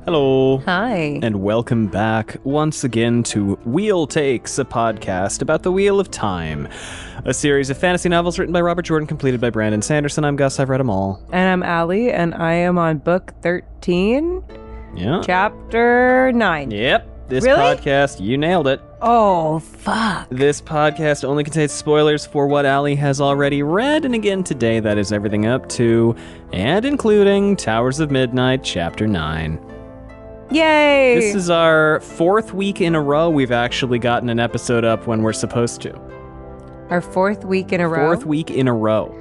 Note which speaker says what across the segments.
Speaker 1: Hello.
Speaker 2: Hi.
Speaker 1: And welcome back once again to Wheel Takes, a podcast about the Wheel of Time, a series of fantasy novels written by Robert Jordan, completed by Brandon Sanderson. I'm Gus, I've read them all.
Speaker 2: And I'm Allie, and I am on book 13, chapter 9.
Speaker 1: Yep, this
Speaker 2: Really?
Speaker 1: podcast, you nailed it.
Speaker 2: Oh, fuck.
Speaker 1: This podcast only contains spoilers for what Allie has already read, and again today that is everything up to and including Towers of Midnight, chapter 9.
Speaker 2: Yay!
Speaker 1: This is our 4th week in a row we've actually gotten an episode up when we're supposed to.
Speaker 2: Our 4th week in a row.
Speaker 1: 4th week in a row.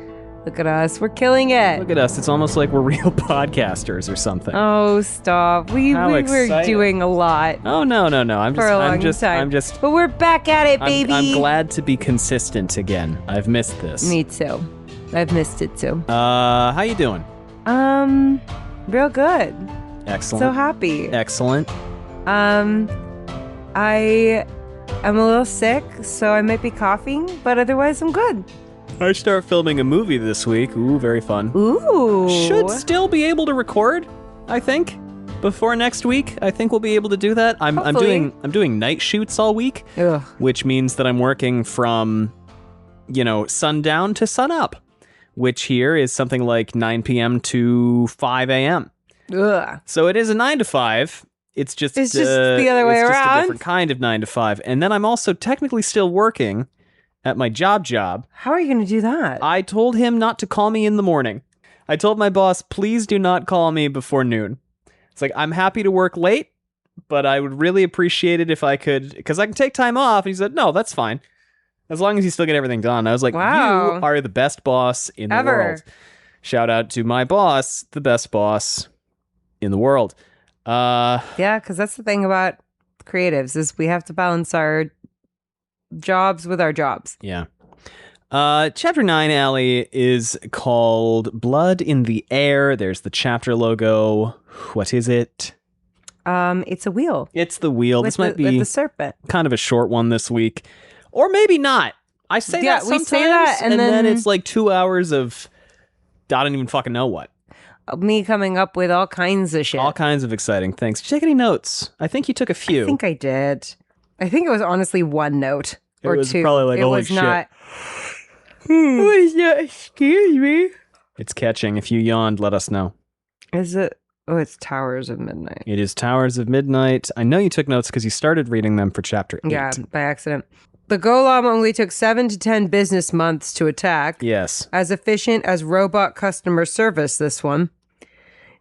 Speaker 2: Look at us. We're killing it.
Speaker 1: Look at us. It's almost like we're real podcasters or something.
Speaker 2: Oh, stop. We were doing a lot.
Speaker 1: Oh, no. I'm just.
Speaker 2: But we're back at it, baby.
Speaker 1: I'm glad to be consistent again. I've missed this.
Speaker 2: Me too. I've missed it too.
Speaker 1: How you doing?
Speaker 2: Real good.
Speaker 1: Excellent.
Speaker 2: So happy.
Speaker 1: Excellent.
Speaker 2: I am a little sick, so I might be coughing, but otherwise I'm good.
Speaker 1: I start filming a movie this week. Ooh, very fun.
Speaker 2: Ooh.
Speaker 1: Should still be able to record, I think. Before next week, I think we'll be able to do that. I'm doing night shoots all week, which means that I'm working from, sundown to sunup, which here is something like 9 p.m. to 5 a.m.
Speaker 2: Ugh.
Speaker 1: So it is a 9 to 5. It's just the other way around. It's just a different kind of 9 to 5. And then I'm also technically still working at my job.
Speaker 2: How are you going to do that?
Speaker 1: I told him not to call me in the morning. I told my boss, please do not call me before noon. It's like, I'm happy to work late, but I would really appreciate it if I could, because I can take time off. And he said, no, that's fine. As long as you still get everything done. I was like,
Speaker 2: wow.
Speaker 1: You are the best boss in the world. Shout out to my boss, the best boss in the world.
Speaker 2: Yeah, because that's the thing about creatives is we have to balance our jobs with our jobs.
Speaker 1: Yeah. Chapter 9, Allie, is called Blood in the Air. There's the chapter logo. What is it?
Speaker 2: It's a wheel.
Speaker 1: It's the wheel. This might be
Speaker 2: with the serpent.
Speaker 1: Kind of a short one this week. Or maybe not. I say that sometimes,
Speaker 2: we say that, and
Speaker 1: then it's like 2 hours of I don't even fucking know what.
Speaker 2: Me coming up with all kinds of shit.
Speaker 1: All kinds of exciting things. Did you take any notes? I think you took a few.
Speaker 2: I think I did. I think it was honestly one note or two. It was
Speaker 1: probably like, holy shit.
Speaker 2: It was not, excuse me.
Speaker 1: It's catching. If you yawned, let us know.
Speaker 2: Is it? Oh, it's Towers of Midnight.
Speaker 1: It is Towers of Midnight. I know you took notes because you started reading them for chapter 8.
Speaker 2: Yeah, by accident. The Golem only took 7 to 10 business months to attack.
Speaker 1: Yes.
Speaker 2: As efficient as robot customer service, this one.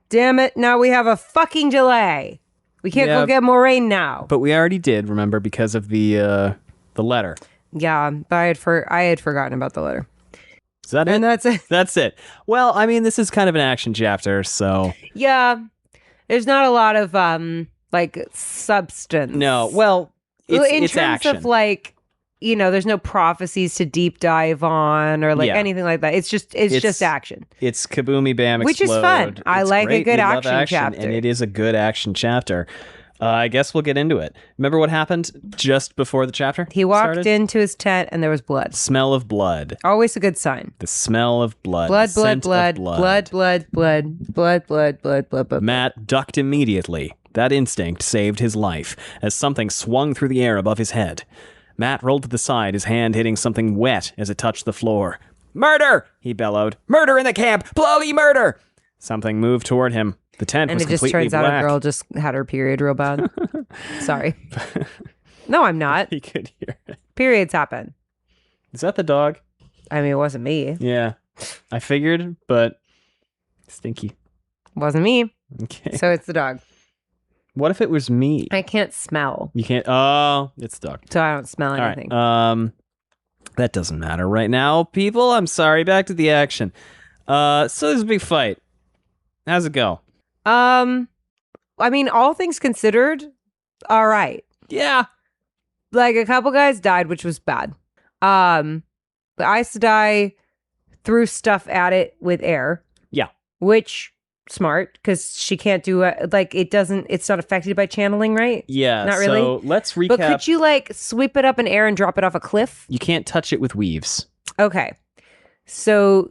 Speaker 2: Damn it, now we have a fucking delay. We can't go get Moraine now.
Speaker 1: But we already did, remember, because of the letter.
Speaker 2: Yeah, but I had forgotten about the letter.
Speaker 1: Is that it?
Speaker 2: And that's it.
Speaker 1: That's it. Well, I mean, this is kind of an action chapter, so...
Speaker 2: Yeah, there's not a lot of, substance.
Speaker 1: No, well, it's
Speaker 2: action. Of, there's no prophecies to deep dive on or anything like that. It's just action. It's
Speaker 1: kaboomy bam explode.
Speaker 2: Which is fun. I like a good action chapter.
Speaker 1: And it is a good action chapter. I guess we'll get into it. Remember what happened just before the chapter?
Speaker 2: He walked into his tent and there was blood.
Speaker 1: Smell of blood.
Speaker 2: Always a good sign.
Speaker 1: The smell of blood.
Speaker 2: Blood.
Speaker 1: Matt ducked immediately. That instinct saved his life as something swung through the air above his head. Matt rolled to the side, his hand hitting something wet as it touched the floor. Murder! He bellowed. Murder in the camp! Bloody murder! Something moved toward him. The tent was completely black.
Speaker 2: And it just turns out a girl just had her period real bad. Sorry. No, I'm not.
Speaker 1: You could hear it.
Speaker 2: Periods happen.
Speaker 1: Is that the dog?
Speaker 2: I mean, it wasn't me.
Speaker 1: Yeah. I figured, but stinky.
Speaker 2: Wasn't me.
Speaker 1: Okay.
Speaker 2: So it's the dog.
Speaker 1: What if it was me?
Speaker 2: I can't smell.
Speaker 1: You can't? Oh, it's the dog.
Speaker 2: So I don't smell anything.
Speaker 1: All right. That doesn't matter right now, people. I'm sorry. Back to the action. So there's a big fight. How's it go?
Speaker 2: I mean, all things considered, all right.
Speaker 1: Yeah.
Speaker 2: Like a couple guys died, which was bad. The Aes Sedai threw stuff at it with air.
Speaker 1: Yeah.
Speaker 2: Which smart, because she can't do it's not affected by channeling, right?
Speaker 1: Yeah.
Speaker 2: Not really.
Speaker 1: So let's recap.
Speaker 2: But could you sweep it up in air and drop it off a cliff?
Speaker 1: You can't touch it with weaves.
Speaker 2: Okay. So,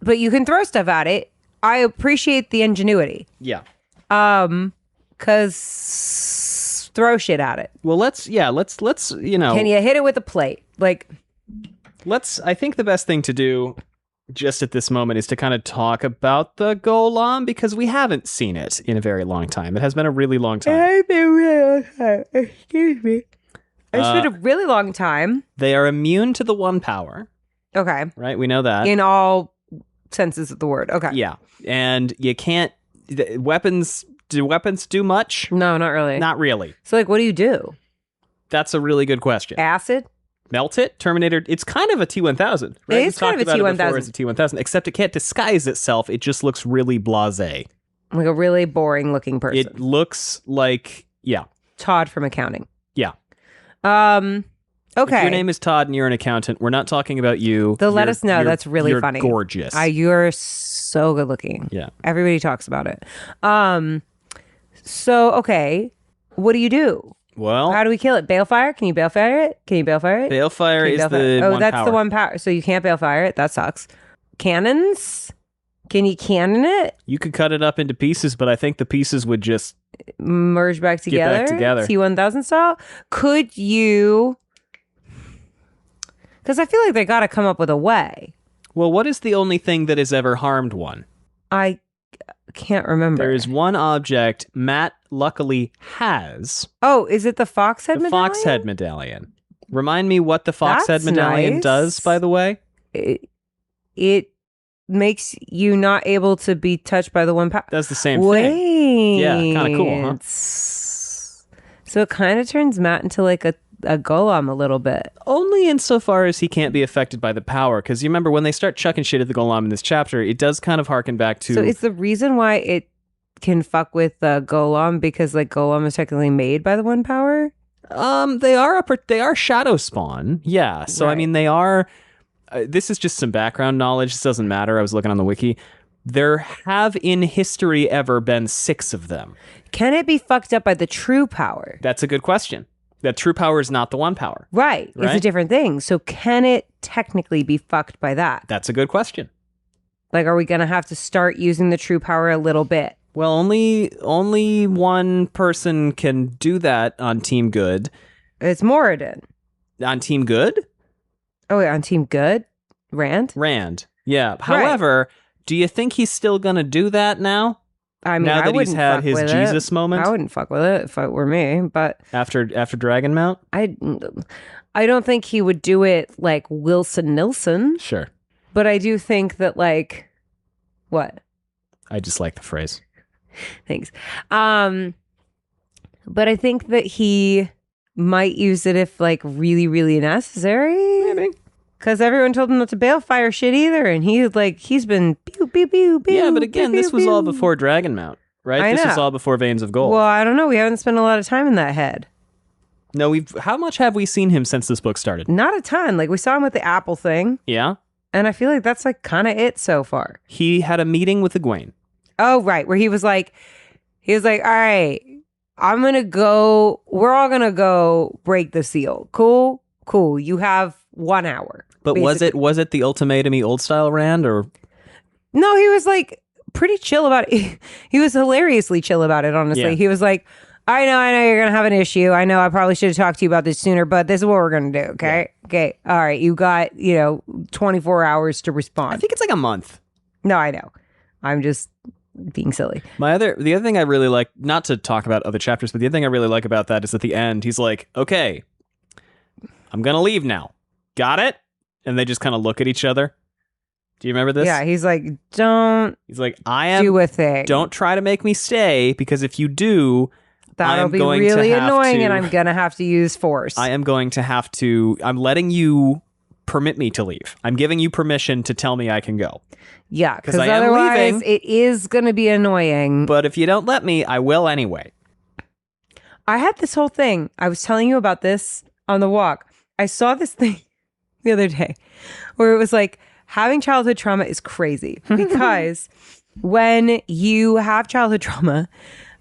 Speaker 2: but you can throw stuff at it. I appreciate the ingenuity.
Speaker 1: Yeah.
Speaker 2: Because throw shit at it.
Speaker 1: Well, let's, you know.
Speaker 2: Can you hit it with a plate? Like,
Speaker 1: I think the best thing to do just at this moment is to kind of talk about the golem, because we haven't seen it in a very long time. It has been a really long time.
Speaker 2: It's been a really long time. Excuse me. It's been a really long time.
Speaker 1: They are immune to the one power.
Speaker 2: Okay.
Speaker 1: Right? We know that.
Speaker 2: In all senses of the word. Okay.
Speaker 1: Yeah. And you can't... Weapons... Do weapons do much?
Speaker 2: No, not really.
Speaker 1: Not really.
Speaker 2: So, like, what do you do?
Speaker 1: That's a really good question.
Speaker 2: Acid?
Speaker 1: Melt it? Terminator... It's kind of a T-1000, right?
Speaker 2: It is kind of a T-1000.
Speaker 1: It's a T-1000, except it can't disguise itself. It just looks really blasé.
Speaker 2: Like a really boring-looking person.
Speaker 1: It looks like... Yeah.
Speaker 2: Todd from accounting.
Speaker 1: Yeah.
Speaker 2: Okay.
Speaker 1: If your name is Todd and you're an accounnt, we're not talking about you.
Speaker 2: Let us know. That's really funny.
Speaker 1: You're gorgeous.
Speaker 2: You're so good looking.
Speaker 1: Yeah.
Speaker 2: Everybody talks about it. So, okay. What do you do?
Speaker 1: Well,
Speaker 2: how do we kill it? Balefire? Can you balefire it?
Speaker 1: Balefire is the
Speaker 2: Oh,
Speaker 1: one
Speaker 2: that's
Speaker 1: power.
Speaker 2: the one power. So you can't balefire it. That sucks. Cannons? Can you cannon it?
Speaker 1: You could cut it up into pieces, but I think the pieces would just
Speaker 2: merge back together.
Speaker 1: Get back together.
Speaker 2: T-1000 style. Could you? Because I feel like they got to come up with a way.
Speaker 1: Well, what is the only thing that has ever harmed one?
Speaker 2: I can't remember.
Speaker 1: There is one object Matt luckily has.
Speaker 2: Oh, is it the fox head medallion?
Speaker 1: The fox head medallion. Remind me what the fox head medallion does, by the way.
Speaker 2: It makes you not able to be touched by the one power.
Speaker 1: Does the same thing. Yeah, kind of cool, huh?
Speaker 2: So it kind of turns Matt into like a golem a little bit.
Speaker 1: Only insofar as he can't be affected by the power. Because you remember when they start chucking shit at the golem in this chapter, it does kind of harken back to...
Speaker 2: So it's the reason why it can fuck with the golem, because like golem is technically made by the one power?
Speaker 1: They are shadow spawn. Yeah. So, right. I mean, they are... this is just some background knowledge. This doesn't matter. I was looking on the wiki. There have in history ever been 6 of them.
Speaker 2: Can it be fucked up by the true power?
Speaker 1: That's a good question. That true power is not the one power.
Speaker 2: Right. It's a different thing. So can it technically be fucked by that?
Speaker 1: That's a good question.
Speaker 2: Like, are we going to have to start using the true power a little bit?
Speaker 1: Well, only one person can do that on Team Good.
Speaker 2: It's Moradin.
Speaker 1: On Team Good?
Speaker 2: Oh, wait, on Team Good? Rand.
Speaker 1: Yeah. However, do you think he's still going to do that now?
Speaker 2: I mean,
Speaker 1: now that he's had his Jesus moment?
Speaker 2: I wouldn't fuck with it if it were me, but...
Speaker 1: After Dragon Mount?
Speaker 2: I don't think he would do it like Wilson Nilsson.
Speaker 1: Sure.
Speaker 2: But I do think that, like... What?
Speaker 1: I just like the phrase.
Speaker 2: Thanks. But I think that he might use it if, like, really, really necessary.
Speaker 1: Maybe.
Speaker 2: Because everyone told him not to balefire shit either, and he's been pew, pew, pew, pew.
Speaker 1: Yeah, but again,
Speaker 2: pew,
Speaker 1: this was
Speaker 2: pew.
Speaker 1: all before Dragon Mount, right?
Speaker 2: I know.
Speaker 1: This was all before Veins of Gold.
Speaker 2: Well, I don't know. We haven't spent a lot of time in that head.
Speaker 1: No, how much have we seen him since this book started?
Speaker 2: Not a ton. Like, we saw him with the apple thing.
Speaker 1: Yeah?
Speaker 2: And I feel like that's, like, kind of it so far.
Speaker 1: He had a meeting with Egwene.
Speaker 2: Oh, right. Where he was like, all right, we're all going to go break the seal. Cool. You have 1 hour.
Speaker 1: But basically. was it the ultimatum-y old style Rand, or?
Speaker 2: No, he was like pretty chill about it. He was hilariously chill about it, honestly. Yeah. He was like, I know you're going to have an issue. I know I probably should have talked to you about this sooner, but this is what we're going to do, okay? Yeah. Okay, all right, you got, 24 hours to respond.
Speaker 1: I think it's like a month.
Speaker 2: No, I know. I'm just being silly.
Speaker 1: The other thing I really like, not to talk about other chapters, but the other thing I really like about that is at the end, he's like, okay, I'm going to leave now. Got it? And they just kind of look at each other. Do you remember this?
Speaker 2: Yeah, he's like,
Speaker 1: do
Speaker 2: a thing.
Speaker 1: Don't try to make me stay, because if you do,
Speaker 2: that'll be really annoying, and I'm going to have to use force.
Speaker 1: I'm letting you permit me to leave. I'm giving you permission to tell me I can go.
Speaker 2: Yeah, because otherwise it is going to be annoying.
Speaker 1: But if you don't let me, I will anyway.
Speaker 2: I had this whole thing. I was telling you about this on the walk. I saw this thing the other day where it was like, having childhood trauma is crazy, because when you have childhood trauma,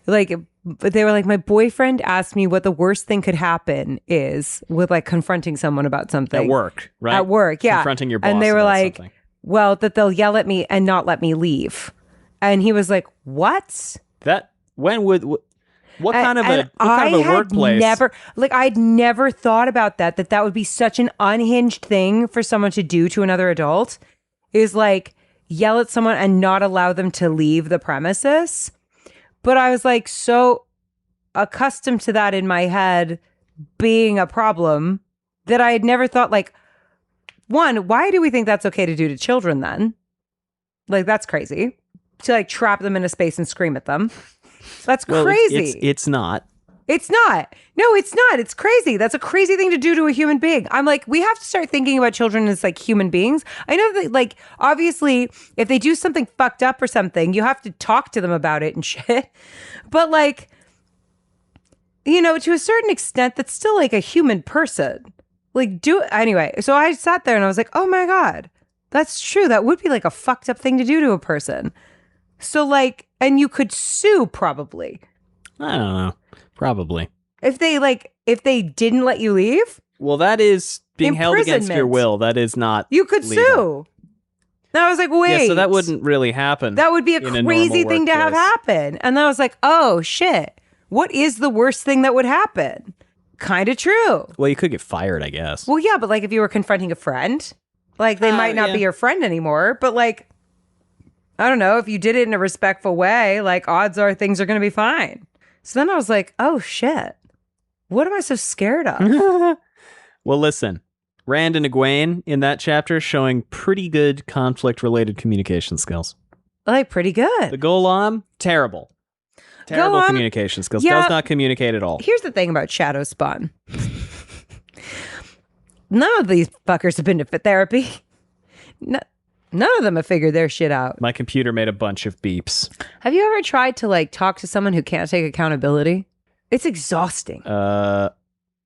Speaker 2: like, they were like, my boyfriend asked me what the worst thing could happen is with like confronting someone about something.
Speaker 1: At work, right?
Speaker 2: At work, yeah.
Speaker 1: Confronting your boss.
Speaker 2: And they were like,
Speaker 1: something.
Speaker 2: Well, that they'll yell at me and not let me leave. And he was like, what?
Speaker 1: What kind of a workplace?
Speaker 2: I'd never thought about that would be such an unhinged thing for someone to do to another adult, is like yell at someone and not allow them to leave the premises. But I was like so accustomed to that in my head being a problem that I had never thought, like, one, why do we think that's okay to do to children then? Like, that's crazy. To like trap them in a space and scream at them. That's crazy.
Speaker 1: It's not.
Speaker 2: It's not. No, it's not. It's crazy. That's a crazy thing to do to a human being. I'm like, we have to start thinking about children as like human beings. I know that, like, obviously, if they do something fucked up or something, you have to talk to them about it and shit. But like, you know, to a certain extent, that's still like a human person. Like, anyway. So I sat there and I was like, oh my God, that's true. That would be like a fucked up thing to do to a person. So like, and you could sue probably.
Speaker 1: I don't know. Probably.
Speaker 2: If they didn't let you leave?
Speaker 1: Well, that is being held against your will. That is not
Speaker 2: You could
Speaker 1: legal.
Speaker 2: Sue. And I was like, wait.
Speaker 1: Yeah, so that wouldn't really happen.
Speaker 2: That would be a crazy thing to have happen. And then I was like, oh shit. What is the worst thing that would happen? Kind of true.
Speaker 1: Well, you could get fired, I guess.
Speaker 2: Well, yeah, but like if you were confronting a friend, like they might not be your friend anymore. But like, I don't know, if you did it in a respectful way, like odds are things are going to be fine. So then I was like, oh shit, what am I so scared of?
Speaker 1: Well, listen, Rand and Egwene in that chapter showing pretty good conflict-related communication skills.
Speaker 2: Like, pretty good.
Speaker 1: The Golem, terrible. Terrible communication skills.
Speaker 2: Yeah,
Speaker 1: does not communicate at all.
Speaker 2: Here's the thing about Shadow Spawn. None of these fuckers have been to therapy. None of them have figured their shit out.
Speaker 1: My computer made a bunch of beeps.
Speaker 2: Have you ever tried to like talk to someone who can't take accountability? It's exhausting. I'm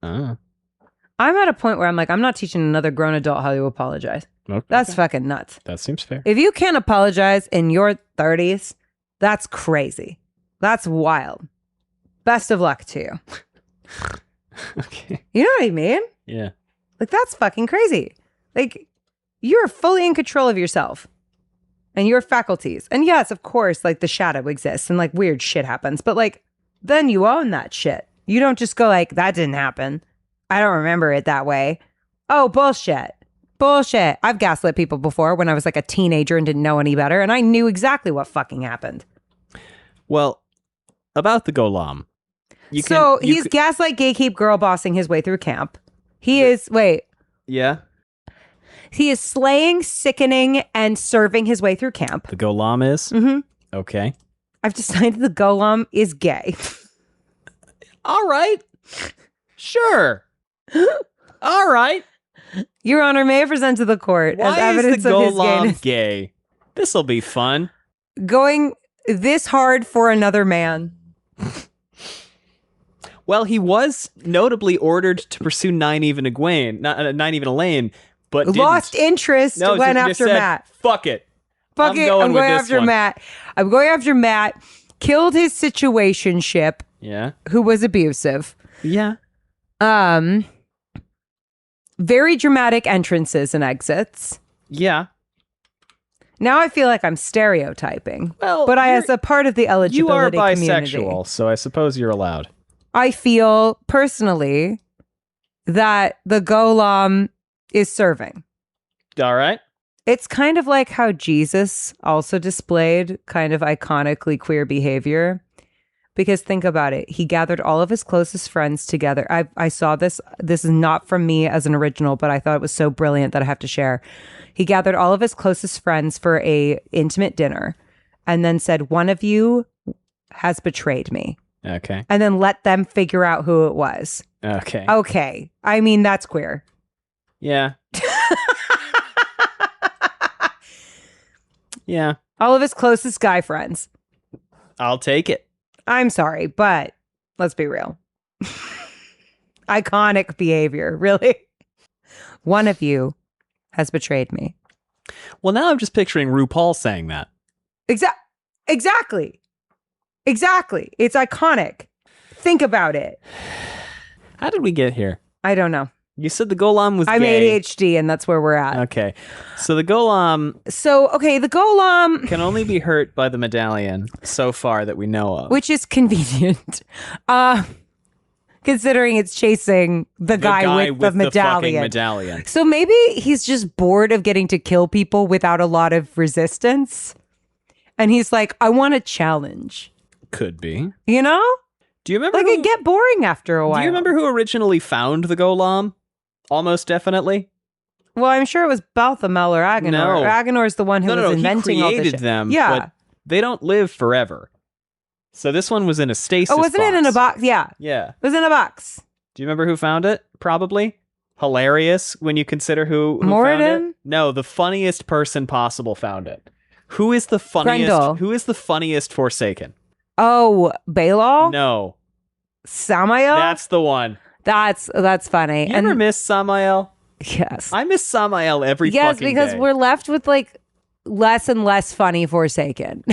Speaker 2: at a point where I'm like, I'm not teaching another grown adult how to apologize. Okay. That's fucking nuts.
Speaker 1: That seems fair.
Speaker 2: If you can't apologize in your 30s, that's crazy. That's wild. Best of luck to you.
Speaker 1: Okay.
Speaker 2: You know what I mean?
Speaker 1: Yeah.
Speaker 2: Like, that's fucking crazy. Like, you're fully in control of yourself and your faculties. And yes, of course, like the shadow exists and like weird shit happens. But like, then you own that shit. You don't just go like, that didn't happen. I don't remember it that way. Oh, bullshit. Bullshit. I've gaslit people before when I was like a teenager and didn't know any better. And I knew exactly what fucking happened.
Speaker 1: Well, about the Golem.
Speaker 2: He's gaslight, gatekeep, girl bossing his way through camp. He is slaying, sickening, and serving his way through camp.
Speaker 1: The Golem is?
Speaker 2: Mm-hmm.
Speaker 1: Okay.
Speaker 2: I've decided the Golem is gay.
Speaker 1: All right. Sure. All right.
Speaker 2: Your Honor, may I present to the court as evidence of his gayness?
Speaker 1: Gay? This'll be fun.
Speaker 2: Going this hard for another man.
Speaker 1: Well, he was notably ordered to pursue Nynaeve and Egwene, not Nynaeve and Elaine, but
Speaker 2: lost interest. Went after Matt.
Speaker 1: Fuck it.
Speaker 2: Fuck it. I'm going after Matt. I'm going after Matt. Killed his situationship.
Speaker 1: Yeah.
Speaker 2: Who was abusive.
Speaker 1: Yeah.
Speaker 2: Very dramatic entrances and exits.
Speaker 1: Yeah.
Speaker 2: Now I feel like I'm stereotyping.
Speaker 1: Well,
Speaker 2: but as a part of the eligibility community.
Speaker 1: You are bisexual, so I suppose you're allowed.
Speaker 2: I feel personally that the Golem is serving.
Speaker 1: All right.
Speaker 2: It's kind of like how Jesus also displayed kind of iconically queer behavior. Because think about it. He gathered all of his closest friends together. I saw this. This is not from me as an original, but I thought it was so brilliant that I have to share. He gathered all of his closest friends for a intimate dinner and then said, one of you has betrayed me.
Speaker 1: Okay.
Speaker 2: And then let them figure out who it was.
Speaker 1: Okay.
Speaker 2: Okay. I mean, that's queer.
Speaker 1: Yeah. Yeah.
Speaker 2: All of his closest guy friends.
Speaker 1: I'll take it.
Speaker 2: I'm sorry, but let's be real. Iconic behavior, really. One of you has betrayed me.
Speaker 1: Well, now I'm just picturing RuPaul saying that.
Speaker 2: Exactly. It's iconic. Think about it.
Speaker 1: How did we get here?
Speaker 2: I don't know.
Speaker 1: You said the Golem was
Speaker 2: I'm
Speaker 1: gay.
Speaker 2: ADHD, and that's where we're at.
Speaker 1: Okay. So the Golem...
Speaker 2: the Golem...
Speaker 1: can only be hurt by the medallion so far that we know of.
Speaker 2: Which is convenient. Considering it's chasing the guy with the medallion.
Speaker 1: Fucking medallion.
Speaker 2: So maybe he's just bored of getting to kill people without a lot of resistance. And he's like, I want a challenge.
Speaker 1: Could be.
Speaker 2: You know?
Speaker 1: Do you remember
Speaker 2: it'd get boring after a while.
Speaker 1: Do you remember who originally found the Golem? Almost definitely.
Speaker 2: Well, I'm sure it was Balthamel or Agenor.
Speaker 1: No.
Speaker 2: Agenor's the one who was inventing all this shit.
Speaker 1: He created them,
Speaker 2: yeah.
Speaker 1: but they don't live forever. So this one was in a stasis box.
Speaker 2: Wasn't it in a box? Yeah.
Speaker 1: Yeah.
Speaker 2: It was in a box.
Speaker 1: Do you remember who found it? Probably. Hilarious when you consider who found it. No, the funniest person possible found it. Who is the funniest?
Speaker 2: Grendel.
Speaker 1: Who is the funniest Forsaken?
Speaker 2: Oh, Balal?
Speaker 1: No.
Speaker 2: Samael?
Speaker 1: That's the one.
Speaker 2: That's funny.
Speaker 1: You ever miss Samael?
Speaker 2: Yes.
Speaker 1: I miss Samael every fucking day.
Speaker 2: Yes, because we're left with like less and less funny Forsaken.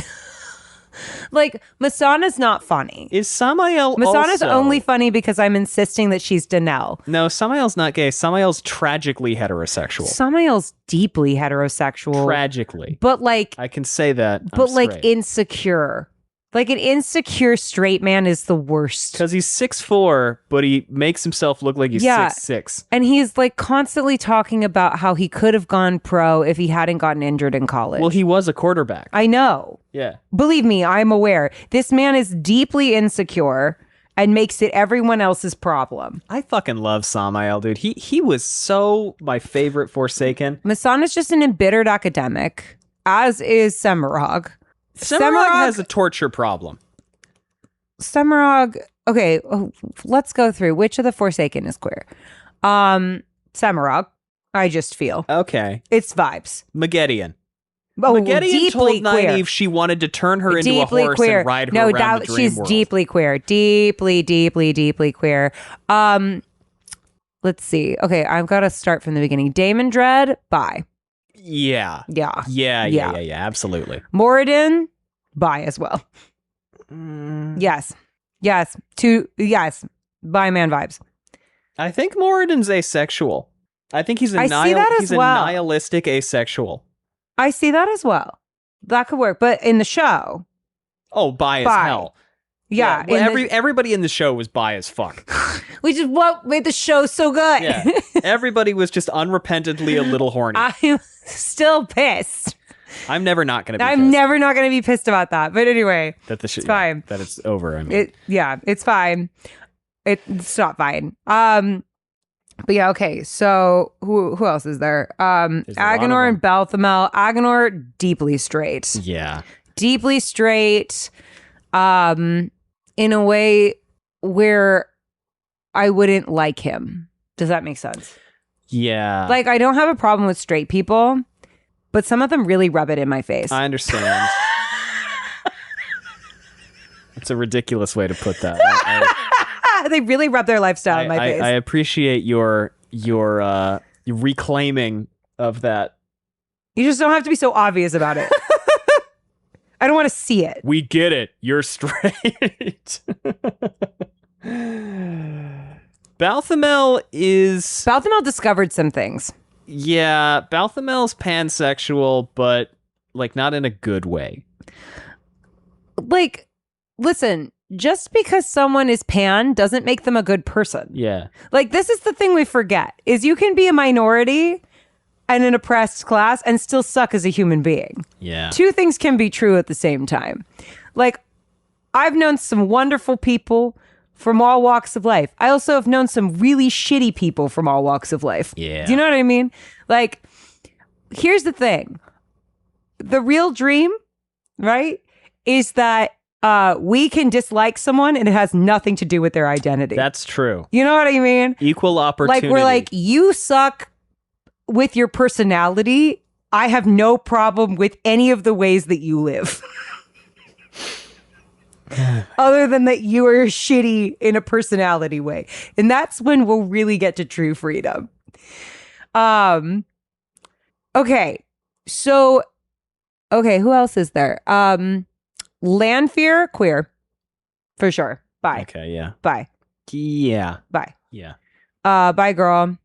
Speaker 2: Like, Masana's not funny.
Speaker 1: Is Samael
Speaker 2: Masana's only funny because I'm insisting that she's Danelle.
Speaker 1: No, Samael's not gay. Samael's tragically heterosexual.
Speaker 2: Samael's deeply heterosexual.
Speaker 1: Tragically.
Speaker 2: But like...
Speaker 1: I can say that.
Speaker 2: But like insecure. Like an insecure straight man is the worst.
Speaker 1: Because he's 6'4", but he makes himself look like he's 6'6".
Speaker 2: And he's like constantly talking about how he could have gone pro if he hadn't gotten injured in college.
Speaker 1: Well, he was a quarterback.
Speaker 2: I know.
Speaker 1: Yeah.
Speaker 2: Believe me, I'm aware. This man is deeply insecure and makes it everyone else's problem.
Speaker 1: I fucking love Samael, dude. He was so my favorite Forsaken.
Speaker 2: Masana's just an embittered academic, as is Semirog.
Speaker 1: Semirog has a torture problem.
Speaker 2: Semirog, okay, let's go through. Which of the Forsaken is queer? Semirog, I just feel.
Speaker 1: Okay.
Speaker 2: It's vibes.
Speaker 1: Maggedion.
Speaker 2: Oh,
Speaker 1: Maggedion told
Speaker 2: queer.
Speaker 1: Nynaeve she wanted to turn her into a horse and ride her around the dream
Speaker 2: she's
Speaker 1: world.
Speaker 2: deeply queer. Deeply queer. Let's see. Okay, I've got to start from the beginning. Daemon Dread, bi.
Speaker 1: Yeah, absolutely.
Speaker 2: Moradin, bi as well. Yes, bi man vibes.
Speaker 1: I think Moradin's asexual. I think he's a nihilistic asexual.
Speaker 2: I see that as well. That could work, but in the show,
Speaker 1: bi as hell.
Speaker 2: Yeah,
Speaker 1: well, everybody in the show was bi as fuck.
Speaker 2: Which is what made the show so good.
Speaker 1: Yeah, everybody was just unrepentantly a little horny.
Speaker 2: I'm still pissed.
Speaker 1: I'm never not going to be
Speaker 2: I'm
Speaker 1: pissed.
Speaker 2: never not going to be pissed about that. But anyway, it's fine.
Speaker 1: That it's over. I mean.
Speaker 2: It's fine. It's not fine. But yeah, okay. So who else is there? Agenor and Balthamel. Agenor, deeply straight.
Speaker 1: Yeah.
Speaker 2: Deeply straight. In a way where I wouldn't like him. Does that make sense?
Speaker 1: Yeah.
Speaker 2: Like, I don't have a problem with straight people, but some of them really rub it in my face.
Speaker 1: I understand. It's a ridiculous way to put that.
Speaker 2: They really rub their lifestyle in my face.
Speaker 1: I appreciate your reclaiming of that.
Speaker 2: You just don't have to be so obvious about it. I don't want to see it.
Speaker 1: We get it. You're straight. Balthamel
Speaker 2: discovered some things.
Speaker 1: Yeah, Balthamel's pansexual, but like not in a good way.
Speaker 2: Like, listen, just because someone is pan doesn't make them a good person.
Speaker 1: Yeah.
Speaker 2: Like, this is the thing we forget, is you can be a minority and an oppressed class and still suck as a human being.
Speaker 1: Yeah.
Speaker 2: Two things can be true at the same time. Like, I've known some wonderful people from all walks of life. I also have known some really shitty people from all walks of life.
Speaker 1: Yeah.
Speaker 2: Do you know what I mean? Like, here's the thing. The real dream, right, is that we can dislike someone and it has nothing to do with their identity.
Speaker 1: That's true.
Speaker 2: You know what I mean?
Speaker 1: Equal opportunity.
Speaker 2: Like, we're like, you suck with your personality. I have no problem with any of the ways that you live. Other than that you are shitty in a personality way. And that's when we'll really get to true freedom. Okay. So, who else is there? Lanfear, queer. For sure. Bye.
Speaker 1: Okay, yeah.
Speaker 2: Bye.
Speaker 1: Yeah.
Speaker 2: Bye.
Speaker 1: Yeah.
Speaker 2: Bye, girl.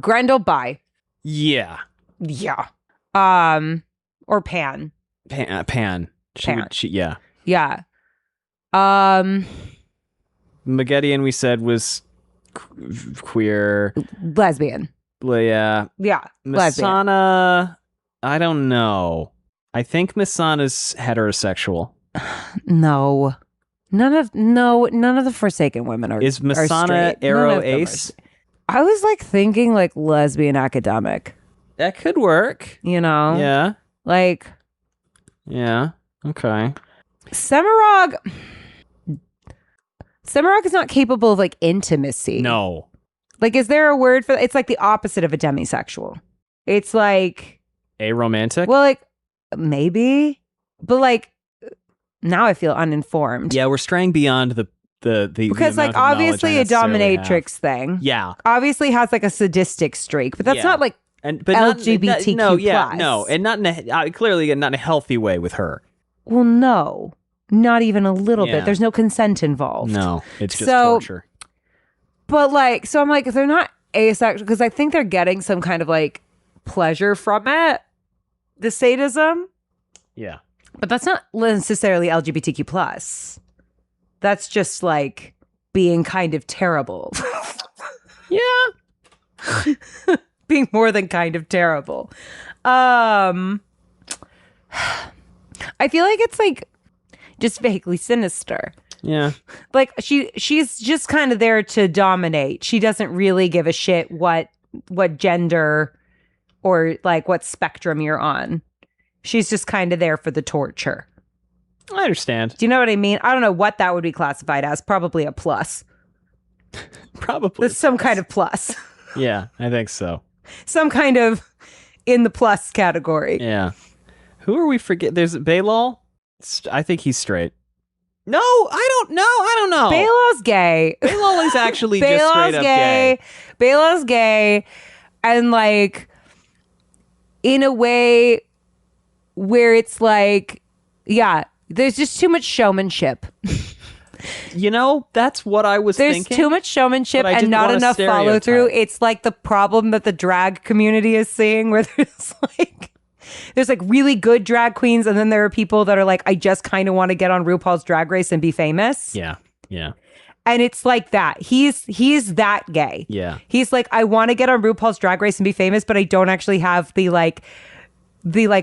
Speaker 2: Grendel bi.
Speaker 1: Yeah.
Speaker 2: Yeah. Or pan.
Speaker 1: Pan. Yeah.
Speaker 2: Yeah.
Speaker 1: Maggedian, we said, was queer.
Speaker 2: Lesbian.
Speaker 1: Yeah.
Speaker 2: Yeah.
Speaker 1: Misana, I don't know. I think Misana's heterosexual.
Speaker 2: No. None of the Forsaken women are.
Speaker 1: Is Misana Arrow Ace?
Speaker 2: I was like thinking like lesbian academic.
Speaker 1: That could work.
Speaker 2: You know?
Speaker 1: Yeah.
Speaker 2: Like.
Speaker 1: Yeah. Okay.
Speaker 2: Semirog is not capable of like intimacy.
Speaker 1: No.
Speaker 2: Like, is there a word for it's like the opposite of a demisexual. It's like
Speaker 1: aromantic?
Speaker 2: Well, like maybe. But like now I feel uninformed.
Speaker 1: Yeah, we're straying beyond the
Speaker 2: because like obviously a dominatrix thing.
Speaker 1: Yeah.
Speaker 2: Obviously has like a sadistic streak, but that's not like but LGBTQ+.
Speaker 1: No, and not in a, clearly not in a healthy way with her.
Speaker 2: Well, no. Not even a little bit. There's no consent involved.
Speaker 1: No, it's just torture.
Speaker 2: But like, so I'm like, if they're not asexual, because I think they're getting some kind of like pleasure from it, the sadism.
Speaker 1: Yeah.
Speaker 2: But that's not necessarily LGBTQ+. That's just like being kind of terrible.
Speaker 1: Yeah.
Speaker 2: Being more than kind of terrible. I feel like it's like just vaguely sinister.
Speaker 1: Yeah.
Speaker 2: Like she's just kind of there to dominate. She doesn't really give a shit what gender or like what spectrum you're on. She's just kind of there for the torture.
Speaker 1: I understand.
Speaker 2: Do you know what I mean? I don't know what that would be classified as. Probably a plus.
Speaker 1: Probably.
Speaker 2: That's some kind of plus.
Speaker 1: Yeah, I think so.
Speaker 2: Some kind of in the plus category.
Speaker 1: Yeah. Who are we forgetting? There's Baylal? I think he's straight. No, I don't know.
Speaker 2: Baylal's gay.
Speaker 1: Baylal is actually just straight up gay.
Speaker 2: Baylal's gay. And like, in a way where it's like, yeah, there's just too much showmanship.
Speaker 1: You know, that's what I was thinking.
Speaker 2: There's too much showmanship and not enough follow through. It's like the problem that the drag community is seeing, where there's like really good drag queens, and then there are people that are like, I just kind of want to get on RuPaul's Drag Race and be famous.
Speaker 1: Yeah, yeah.
Speaker 2: And it's like that. He's that gay.
Speaker 1: Yeah.
Speaker 2: He's like, I want to get on RuPaul's Drag Race and be famous, but I don't actually have the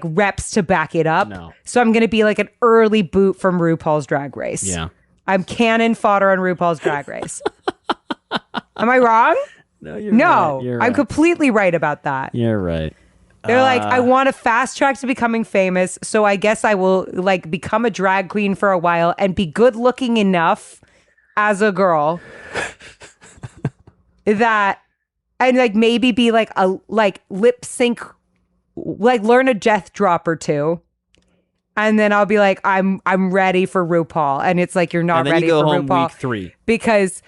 Speaker 2: reps to back it up.
Speaker 1: No.
Speaker 2: So I'm going to be like an early boot from RuPaul's Drag Race.
Speaker 1: Yeah.
Speaker 2: I'm cannon fodder on RuPaul's Drag Race. Am I wrong?
Speaker 1: No, you're right. You're right.
Speaker 2: I'm completely right about that.
Speaker 1: You're right.
Speaker 2: They're like, I want a fast track to becoming famous, so I guess I will like become a drag queen for a while and be good looking enough as a girl that, and like maybe be like a like lip sync, like learn a death drop or two. And then I'll be like, I'm ready for RuPaul. And it's like, you're not ready for RuPaul.
Speaker 1: Week 3.
Speaker 2: Because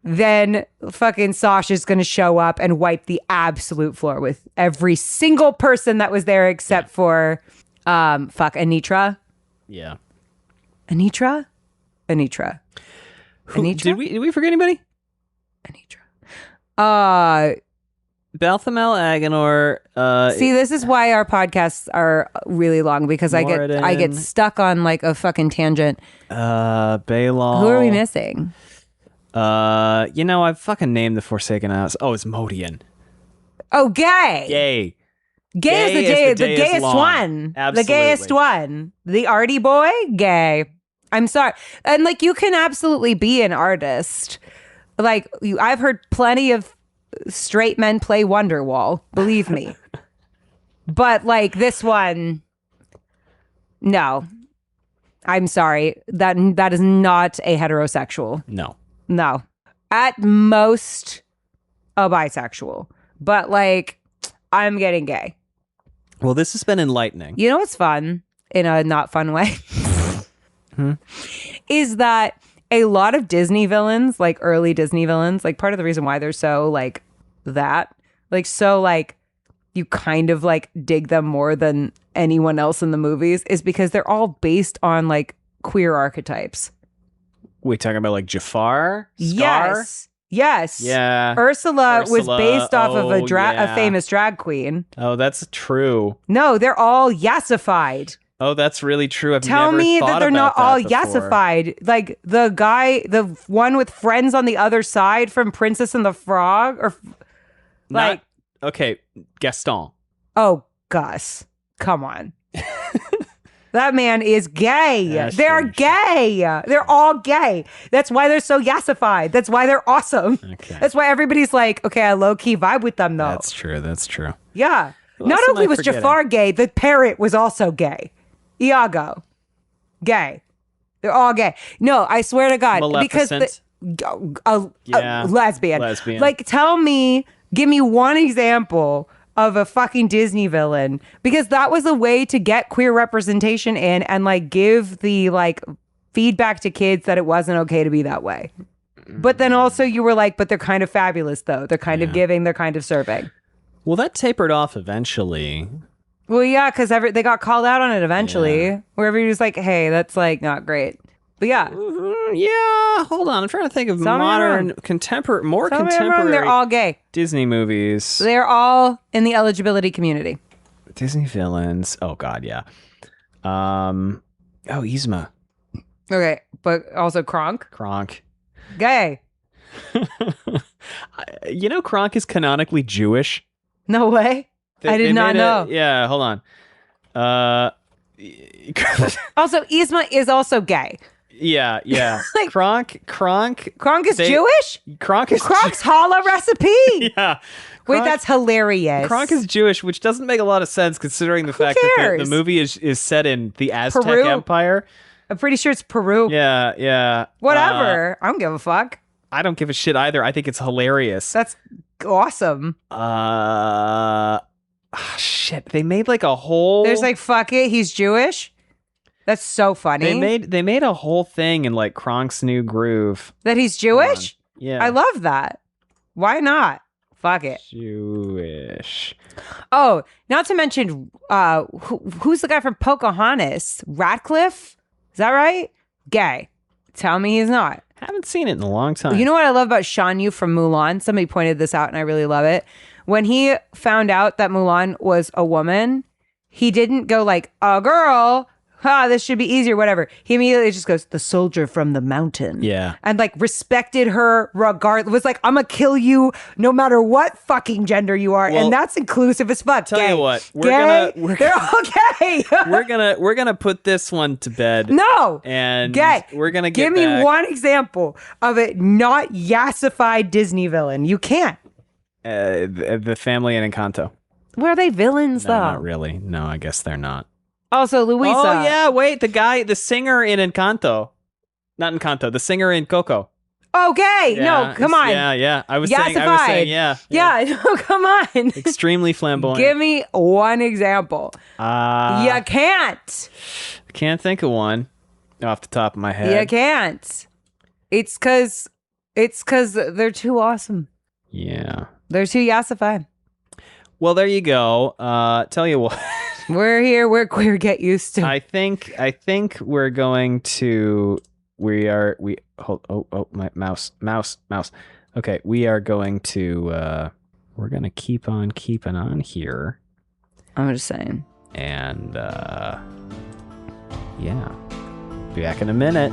Speaker 2: then fucking Sasha's going to show up and wipe the absolute floor with every single person that was there except for, Anitra.
Speaker 1: Yeah.
Speaker 2: Anitra? Anitra.
Speaker 1: Did we forget anybody?
Speaker 2: Anitra.
Speaker 1: Balthamel, Agenor.
Speaker 2: See, this is why our podcasts are really long, because
Speaker 1: Moradin.
Speaker 2: I get stuck on like a fucking tangent.
Speaker 1: Baylal.
Speaker 2: Who are we missing?
Speaker 1: I fucking named the Forsaken House. Oh, it's Modian.
Speaker 2: Oh, gay.
Speaker 1: Gay.
Speaker 2: Gay is the gayest one.
Speaker 1: Absolutely.
Speaker 2: The gayest one. The arty boy, gay. I'm sorry. And like, you can absolutely be an artist. Like, I've heard plenty of straight men play Wonderwall, believe me. But like this one, no. I'm sorry. That is not a heterosexual. No. At most a bisexual. But like, I'm getting gay.
Speaker 1: Well, this has been enlightening.
Speaker 2: You know what's fun in a not fun way? Is that a lot of Disney villains, like early Disney villains, like part of the reason why they're so like that, like so like you kind of like dig them more than anyone else in the movies, is because they're all based on like queer archetypes.
Speaker 1: We talking about like Jafar? Scar?
Speaker 2: Yes. Yes.
Speaker 1: Yeah.
Speaker 2: Ursula was based off of a
Speaker 1: yeah.
Speaker 2: famous drag queen.
Speaker 1: Oh, that's true.
Speaker 2: No, they're all yassified.
Speaker 1: Oh, that's really true.
Speaker 2: Tell me that they're not all yassified. Like the one with friends on the other side from Princess and the Frog, or like,
Speaker 1: okay, Gaston.
Speaker 2: Oh, Gus, come on. That man is gay.
Speaker 1: Yeah,
Speaker 2: they're gay. They're all gay. That's why they're so yassified. That's why they're awesome.
Speaker 1: Okay.
Speaker 2: That's why everybody's like, okay, I low-key vibe with them, though.
Speaker 1: That's true. That's true.
Speaker 2: Yeah. Not only was Jafar gay, the parrot was also gay. Iago. Gay. They're all gay. No, I swear to God.
Speaker 1: Maleficent.
Speaker 2: Because lesbian.
Speaker 1: Lesbian.
Speaker 2: Like, give me one example of a fucking Disney villain, because that was a way to get queer representation in and like give the like feedback to kids that it wasn't okay to be that way. But then also you were like, but they're kind of fabulous though. They're kind of giving, they're kind of serving.
Speaker 1: Well, that tapered off eventually.
Speaker 2: Well, yeah, because they got called out on it eventually, where everybody was like, hey, that's like not great. But yeah.
Speaker 1: Yeah, hold on. I'm trying to think of modern, contemporary.
Speaker 2: They're all gay.
Speaker 1: Disney movies.
Speaker 2: They're all in the eligibility community.
Speaker 1: Disney villains. Oh, God, yeah. Yzma.
Speaker 2: Okay, but also Kronk. Gay.
Speaker 1: You know, Kronk is canonically Jewish.
Speaker 2: No way. I did not know.
Speaker 1: Yeah, hold on.
Speaker 2: Also, Yzma is also gay.
Speaker 1: Yeah. Like, Kronk
Speaker 2: is Jewish? Kronk's challah recipe.
Speaker 1: Yeah.
Speaker 2: Wait, that's hilarious.
Speaker 1: Kronk is Jewish, which doesn't make a lot of sense considering the fact that the movie is set in the Aztec Empire.
Speaker 2: I'm pretty sure it's Peru.
Speaker 1: Yeah.
Speaker 2: Whatever. I don't give a fuck.
Speaker 1: I don't give a shit either. I think it's hilarious.
Speaker 2: That's awesome.
Speaker 1: Shit. They made like a whole...
Speaker 2: There's like, fuck it, he's Jewish? That's so funny.
Speaker 1: They made a whole thing in like Kronk's New Groove.
Speaker 2: That he's Jewish?
Speaker 1: Yeah.
Speaker 2: I love that. Why not? Fuck it.
Speaker 1: Jewish.
Speaker 2: Oh, not to mention, who's the guy from Pocahontas? Radcliffe? Is that right? Gay. Tell me he's not.
Speaker 1: Haven't seen it in a long time.
Speaker 2: You know what I love about Shan Yu from Mulan? Somebody pointed this out and I really love it. When he found out that Mulan was a woman, he didn't go like, a girl, this should be easier, whatever. He immediately just goes, the soldier from the mountain.
Speaker 1: Yeah.
Speaker 2: And like respected her regardless. Was like, I'm gonna kill you no matter what fucking gender you are. Well, and that's inclusive as fuck.
Speaker 1: Tell you what,
Speaker 2: they're all gay.
Speaker 1: we're gonna put this one to bed.
Speaker 2: No.
Speaker 1: And
Speaker 2: gay.
Speaker 1: We're gonna
Speaker 2: give me one example of a not yassified Disney villain. You can't.
Speaker 1: The family in Encanto.
Speaker 2: Were they villains though?
Speaker 1: Not really. No, I guess they're not.
Speaker 2: Also, Luisa.
Speaker 1: Oh, yeah, wait, the singer in Encanto. Not Encanto, the singer in Coco.
Speaker 2: Okay, no, come on.
Speaker 1: Yeah. I was saying, yeah.
Speaker 2: Yeah, no, come on.
Speaker 1: Extremely flamboyant.
Speaker 2: Give me one example. You can't.
Speaker 1: I can't think of one off the top of my head.
Speaker 2: You can't. It's because they're too awesome.
Speaker 1: Yeah.
Speaker 2: They're too yassified.
Speaker 1: Well, there you go. Tell you what.
Speaker 2: We're here. We're queer. Get used to.
Speaker 1: I think we're going to. My mouse. Okay, we are going to. We're gonna keep on keeping on here.
Speaker 2: I'm just saying.
Speaker 1: And yeah, be back in a minute.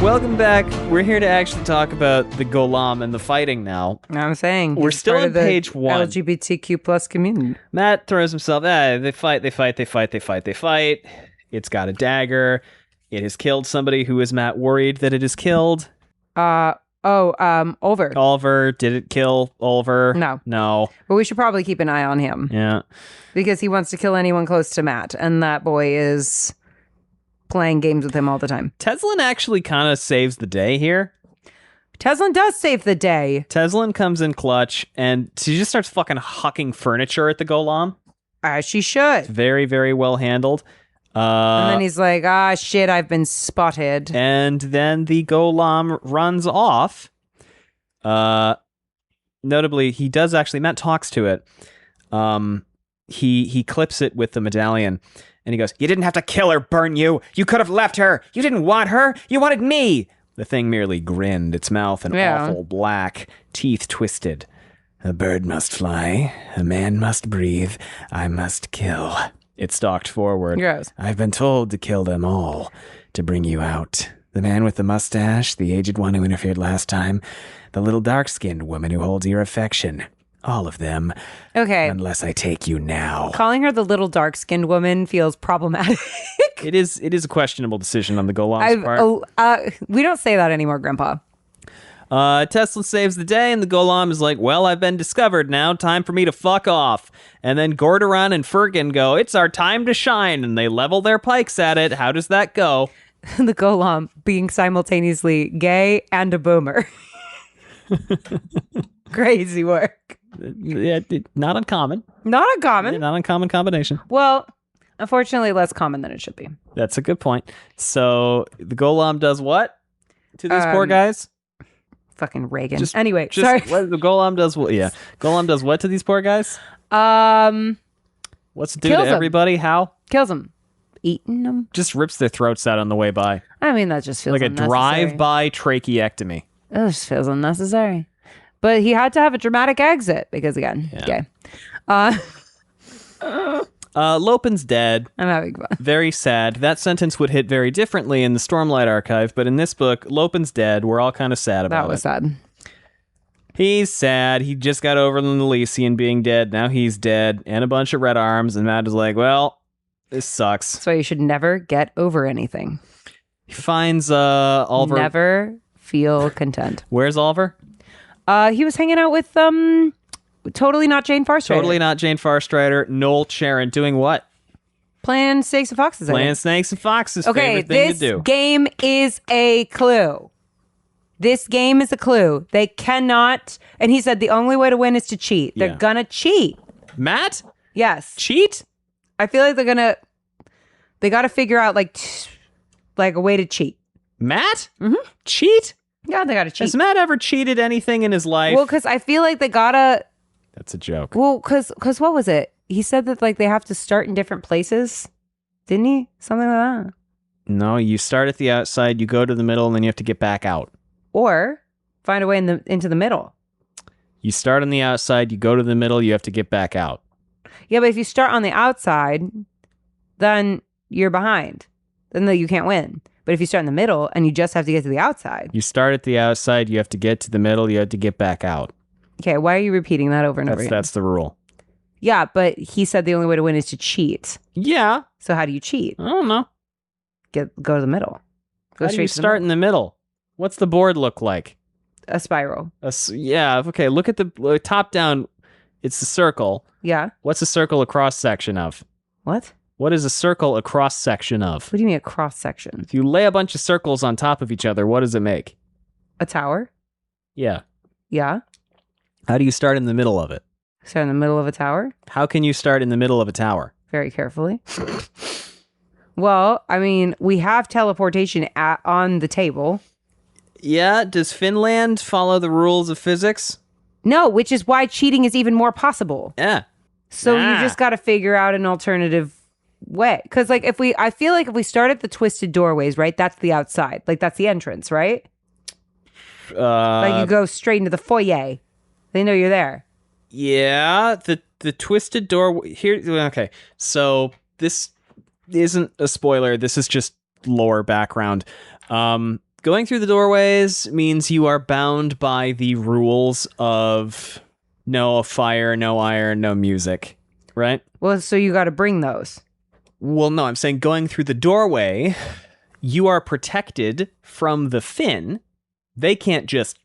Speaker 1: Welcome back. We're here to actually talk about the Golem and the fighting now.
Speaker 2: I'm saying.
Speaker 1: We're still on page 1.
Speaker 2: LGBTQ plus community.
Speaker 1: Matt throws himself, they fight. It's got a dagger. It has killed somebody. Who is Matt worried that it has killed?
Speaker 2: Olver.
Speaker 1: Olver. Did it kill Olver? No.
Speaker 2: But we should probably keep an eye on him.
Speaker 1: Yeah.
Speaker 2: Because he wants to kill anyone close to Matt. And that boy is playing games with him all the time.
Speaker 1: Teslin actually kind of saves the day here.
Speaker 2: Teslin does save the day.
Speaker 1: Teslin comes in clutch, and she just starts fucking hucking furniture at the Golem.
Speaker 2: As she should.
Speaker 1: Very, very well handled.
Speaker 2: And then he's like, shit, I've been spotted.
Speaker 1: And then the Golem runs off. Notably, he does actually, Matt talks to it. He clips it with the medallion, and he goes, "You didn't have to kill her, burn you. You could have left her. You didn't want her. You wanted me." The thing merely grinned, its mouth an awful black, teeth twisted. "A bird must fly, a man must breathe, I must kill." It stalked forward.
Speaker 2: Gross.
Speaker 1: "I've been told to kill them all, to bring you out. The man with the mustache, the aged one who interfered last time, the little dark-skinned woman who holds your affection. All of them.
Speaker 2: Okay.
Speaker 1: Unless I take you now."
Speaker 2: Calling her the little dark-skinned woman feels problematic.
Speaker 1: It is a questionable decision on the Golem's part.
Speaker 2: We don't say that anymore, Grandpa.
Speaker 1: Tesla saves the day, and the Golem is like, "Well, I've been discovered now. Time for me to fuck off." And then Gordoron and Fergan go, "It's our time to shine," and they level their pikes at it. How does that go?
Speaker 2: The Golem being simultaneously gay and a boomer. Crazy work.
Speaker 1: Yeah, not uncommon.
Speaker 2: Not uncommon.
Speaker 1: Not uncommon combination.
Speaker 2: Well, unfortunately, less common than it should be.
Speaker 1: That's a good point. So the Golem does what to these poor guys?
Speaker 2: Fucking Reagan. Anyway, sorry.
Speaker 1: The Golem does what? Yeah, Golem does what to these poor guys? What's it do to everybody? How?
Speaker 2: Kills them. Eating them.
Speaker 1: Just rips their throats out on the way by.
Speaker 2: I mean, that just feels
Speaker 1: like
Speaker 2: unnecessary.
Speaker 1: A drive-by tracheectomy.
Speaker 2: It just feels unnecessary. But he had to have a dramatic exit because, again, gay.
Speaker 1: Lopin's dead.
Speaker 2: I'm having fun.
Speaker 1: Very sad. That sentence would hit very differently in the Stormlight Archive, but in this book, Lopin's dead. We're all kind of sad about it.
Speaker 2: That was sad.
Speaker 1: He's sad. He just got over the Elysian being dead. Now he's dead. And a bunch of red arms. And Matt is like, well, this sucks.
Speaker 2: That's why you should never get over anything.
Speaker 1: He finds Olver.
Speaker 2: Never feel content.
Speaker 1: Where's Olver?
Speaker 2: He was hanging out with totally not Jane Farstrider.
Speaker 1: Totally not Jane Farstrider. Noel Sharon doing what?
Speaker 2: Playing Snakes and Foxes.
Speaker 1: Playing Snakes and Foxes.
Speaker 2: Okay,
Speaker 1: favorite thing to do.
Speaker 2: This game is a clue. This game is a clue. They cannot. And he said the only way to win is to cheat. They're gonna cheat.
Speaker 1: Matt?
Speaker 2: Yes.
Speaker 1: Cheat?
Speaker 2: I feel like they got to figure out like a way to cheat.
Speaker 1: Matt? Mm-hmm. Cheat?
Speaker 2: Yeah, they got to cheat.
Speaker 1: Has Matt ever cheated anything in his life?
Speaker 2: Well, because I feel like they gotta.
Speaker 1: That's a joke.
Speaker 2: Well, because what was it? He said that like they have to start in different places, didn't he? Something like that.
Speaker 1: No, you start at the outside, you go to the middle, and then you have to get back out.
Speaker 2: Or find a way into the middle.
Speaker 1: You start on the outside, you go to the middle, you have to get back out.
Speaker 2: Yeah, but if you start on the outside, then you're behind. Then you can't win. But if you start in the middle and you just have to get to the outside.
Speaker 1: You start at the outside, you have to get to the middle, you have to get back out.
Speaker 2: Okay, why are you repeating that over and over again?
Speaker 1: That's the rule.
Speaker 2: Yeah, but he said the only way to win is to cheat.
Speaker 1: Yeah.
Speaker 2: So how do you cheat?
Speaker 1: I don't know.
Speaker 2: Go to the middle.
Speaker 1: How do you start in the middle? What's the board look like?
Speaker 2: A spiral.
Speaker 1: Yeah, okay, look at the top down. It's a circle.
Speaker 2: Yeah.
Speaker 1: What's a circle a cross section of?
Speaker 2: What?
Speaker 1: What is a circle a cross section of?
Speaker 2: What do you mean a cross section?
Speaker 1: If you lay a bunch of circles on top of each other, what does it make?
Speaker 2: A tower?
Speaker 1: Yeah.
Speaker 2: Yeah.
Speaker 1: How do you start in the middle of it?
Speaker 2: Start in the middle of a tower?
Speaker 1: How can you start in the middle of a tower?
Speaker 2: Very carefully. Well, I mean, we have teleportation on the table.
Speaker 1: Yeah, does Finland follow the rules of physics?
Speaker 2: No, which is why cheating is even more possible.
Speaker 1: Yeah.
Speaker 2: So you just got to figure out an alternative way. Because like I feel like if we start at the twisted doorways, right? That's the outside. Like that's the entrance, right? Like you go straight into the foyer. They know you're there.
Speaker 1: Yeah, the twisted door here. Okay, so this isn't a spoiler. This is just lore background. Going through the doorways means you are bound by the rules of no fire, no iron, no music, right?
Speaker 2: Well, so you got to bring those.
Speaker 1: Well, no, I'm saying going through the doorway, you are protected from the Finn. They can't just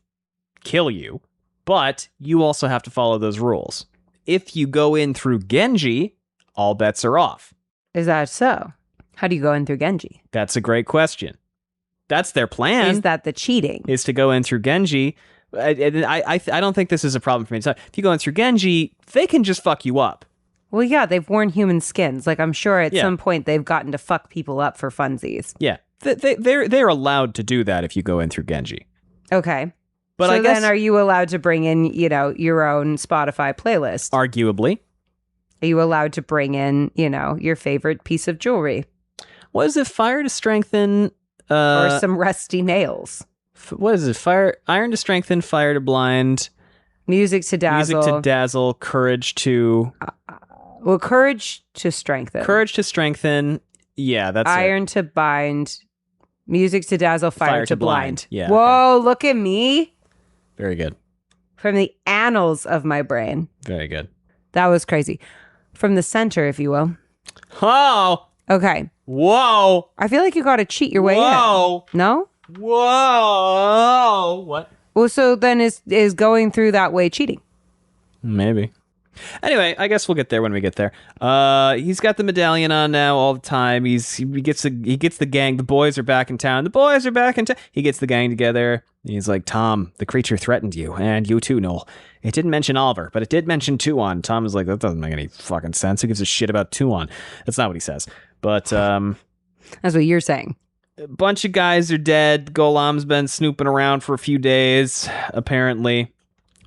Speaker 1: kill you, but you also have to follow those rules. If you go in through Genji, all bets are off.
Speaker 2: Is that so? How do you go in through Genji?
Speaker 1: That's a great question. That's their plan.
Speaker 2: Is that the cheating?
Speaker 1: Is to go in through Genji. I don't think this is a problem for me. So if you go in through Genji, they can just fuck you up.
Speaker 2: Well, yeah, they've worn human skins. Like, I'm sure at some point they've gotten to fuck people up for funsies.
Speaker 1: Yeah, they're allowed to do that if you go in through Genji.
Speaker 2: Okay. But
Speaker 1: so
Speaker 2: I guess, then are you allowed to bring in, your own Spotify playlist?
Speaker 1: Arguably.
Speaker 2: Are you allowed to bring in, your favorite piece of jewelry?
Speaker 1: What is it? Fire to strengthen...
Speaker 2: or some rusty nails.
Speaker 1: What is it? Iron to strengthen, fire to blind...
Speaker 2: Music to dazzle.
Speaker 1: Music to dazzle, courage to...
Speaker 2: courage to strengthen.
Speaker 1: Courage to strengthen. Yeah, that's
Speaker 2: Iron to bind. Music to dazzle, fire to blind.
Speaker 1: Yeah.
Speaker 2: Whoa, Look at me.
Speaker 1: Very good.
Speaker 2: From the annals of my brain.
Speaker 1: Very good.
Speaker 2: That was crazy. From the center, if you will.
Speaker 1: Oh!
Speaker 2: Okay.
Speaker 1: Whoa!
Speaker 2: I feel like you got to cheat your way
Speaker 1: Whoa!
Speaker 2: in. No?
Speaker 1: Whoa! What?
Speaker 2: Well, so then is going through that way cheating?
Speaker 1: Maybe. Anyway, I guess we'll get there when we get there. He's got the medallion on now all the time. He gets the gang. The boys are back in town. He gets the gang together. He's like, Tom, the creature threatened you, and you too, Noel. It didn't mention Olver, but it did mention Tuon. Tom is like, that doesn't make any fucking sense. Who gives a shit about Tuon? That's not what he says. But
Speaker 2: that's what you're saying.
Speaker 1: A bunch of guys are dead. Golem's been snooping around for a few days, apparently.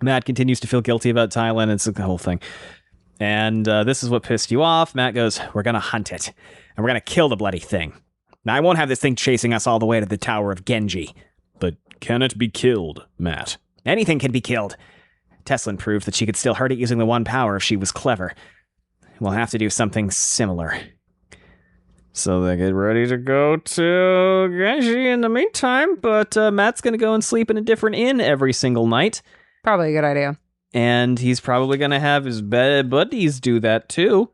Speaker 1: Matt continues to feel guilty about Thailand. It's the whole thing. And this is what pissed you off. Matt goes, we're going to hunt it. And we're going to kill the bloody thing. Now, I won't have this thing chasing us all the way to the Tower of Genji. But can it be killed, Matt? Anything can be killed. Teslin proved that she could still hurt it using the one power if she was clever. We'll have to do something similar. So they get ready to go to Genji in the meantime, but Matt's going to go and sleep in a different inn every single night.
Speaker 2: Probably a good idea.
Speaker 1: And he's probably going to have his buddies do that too.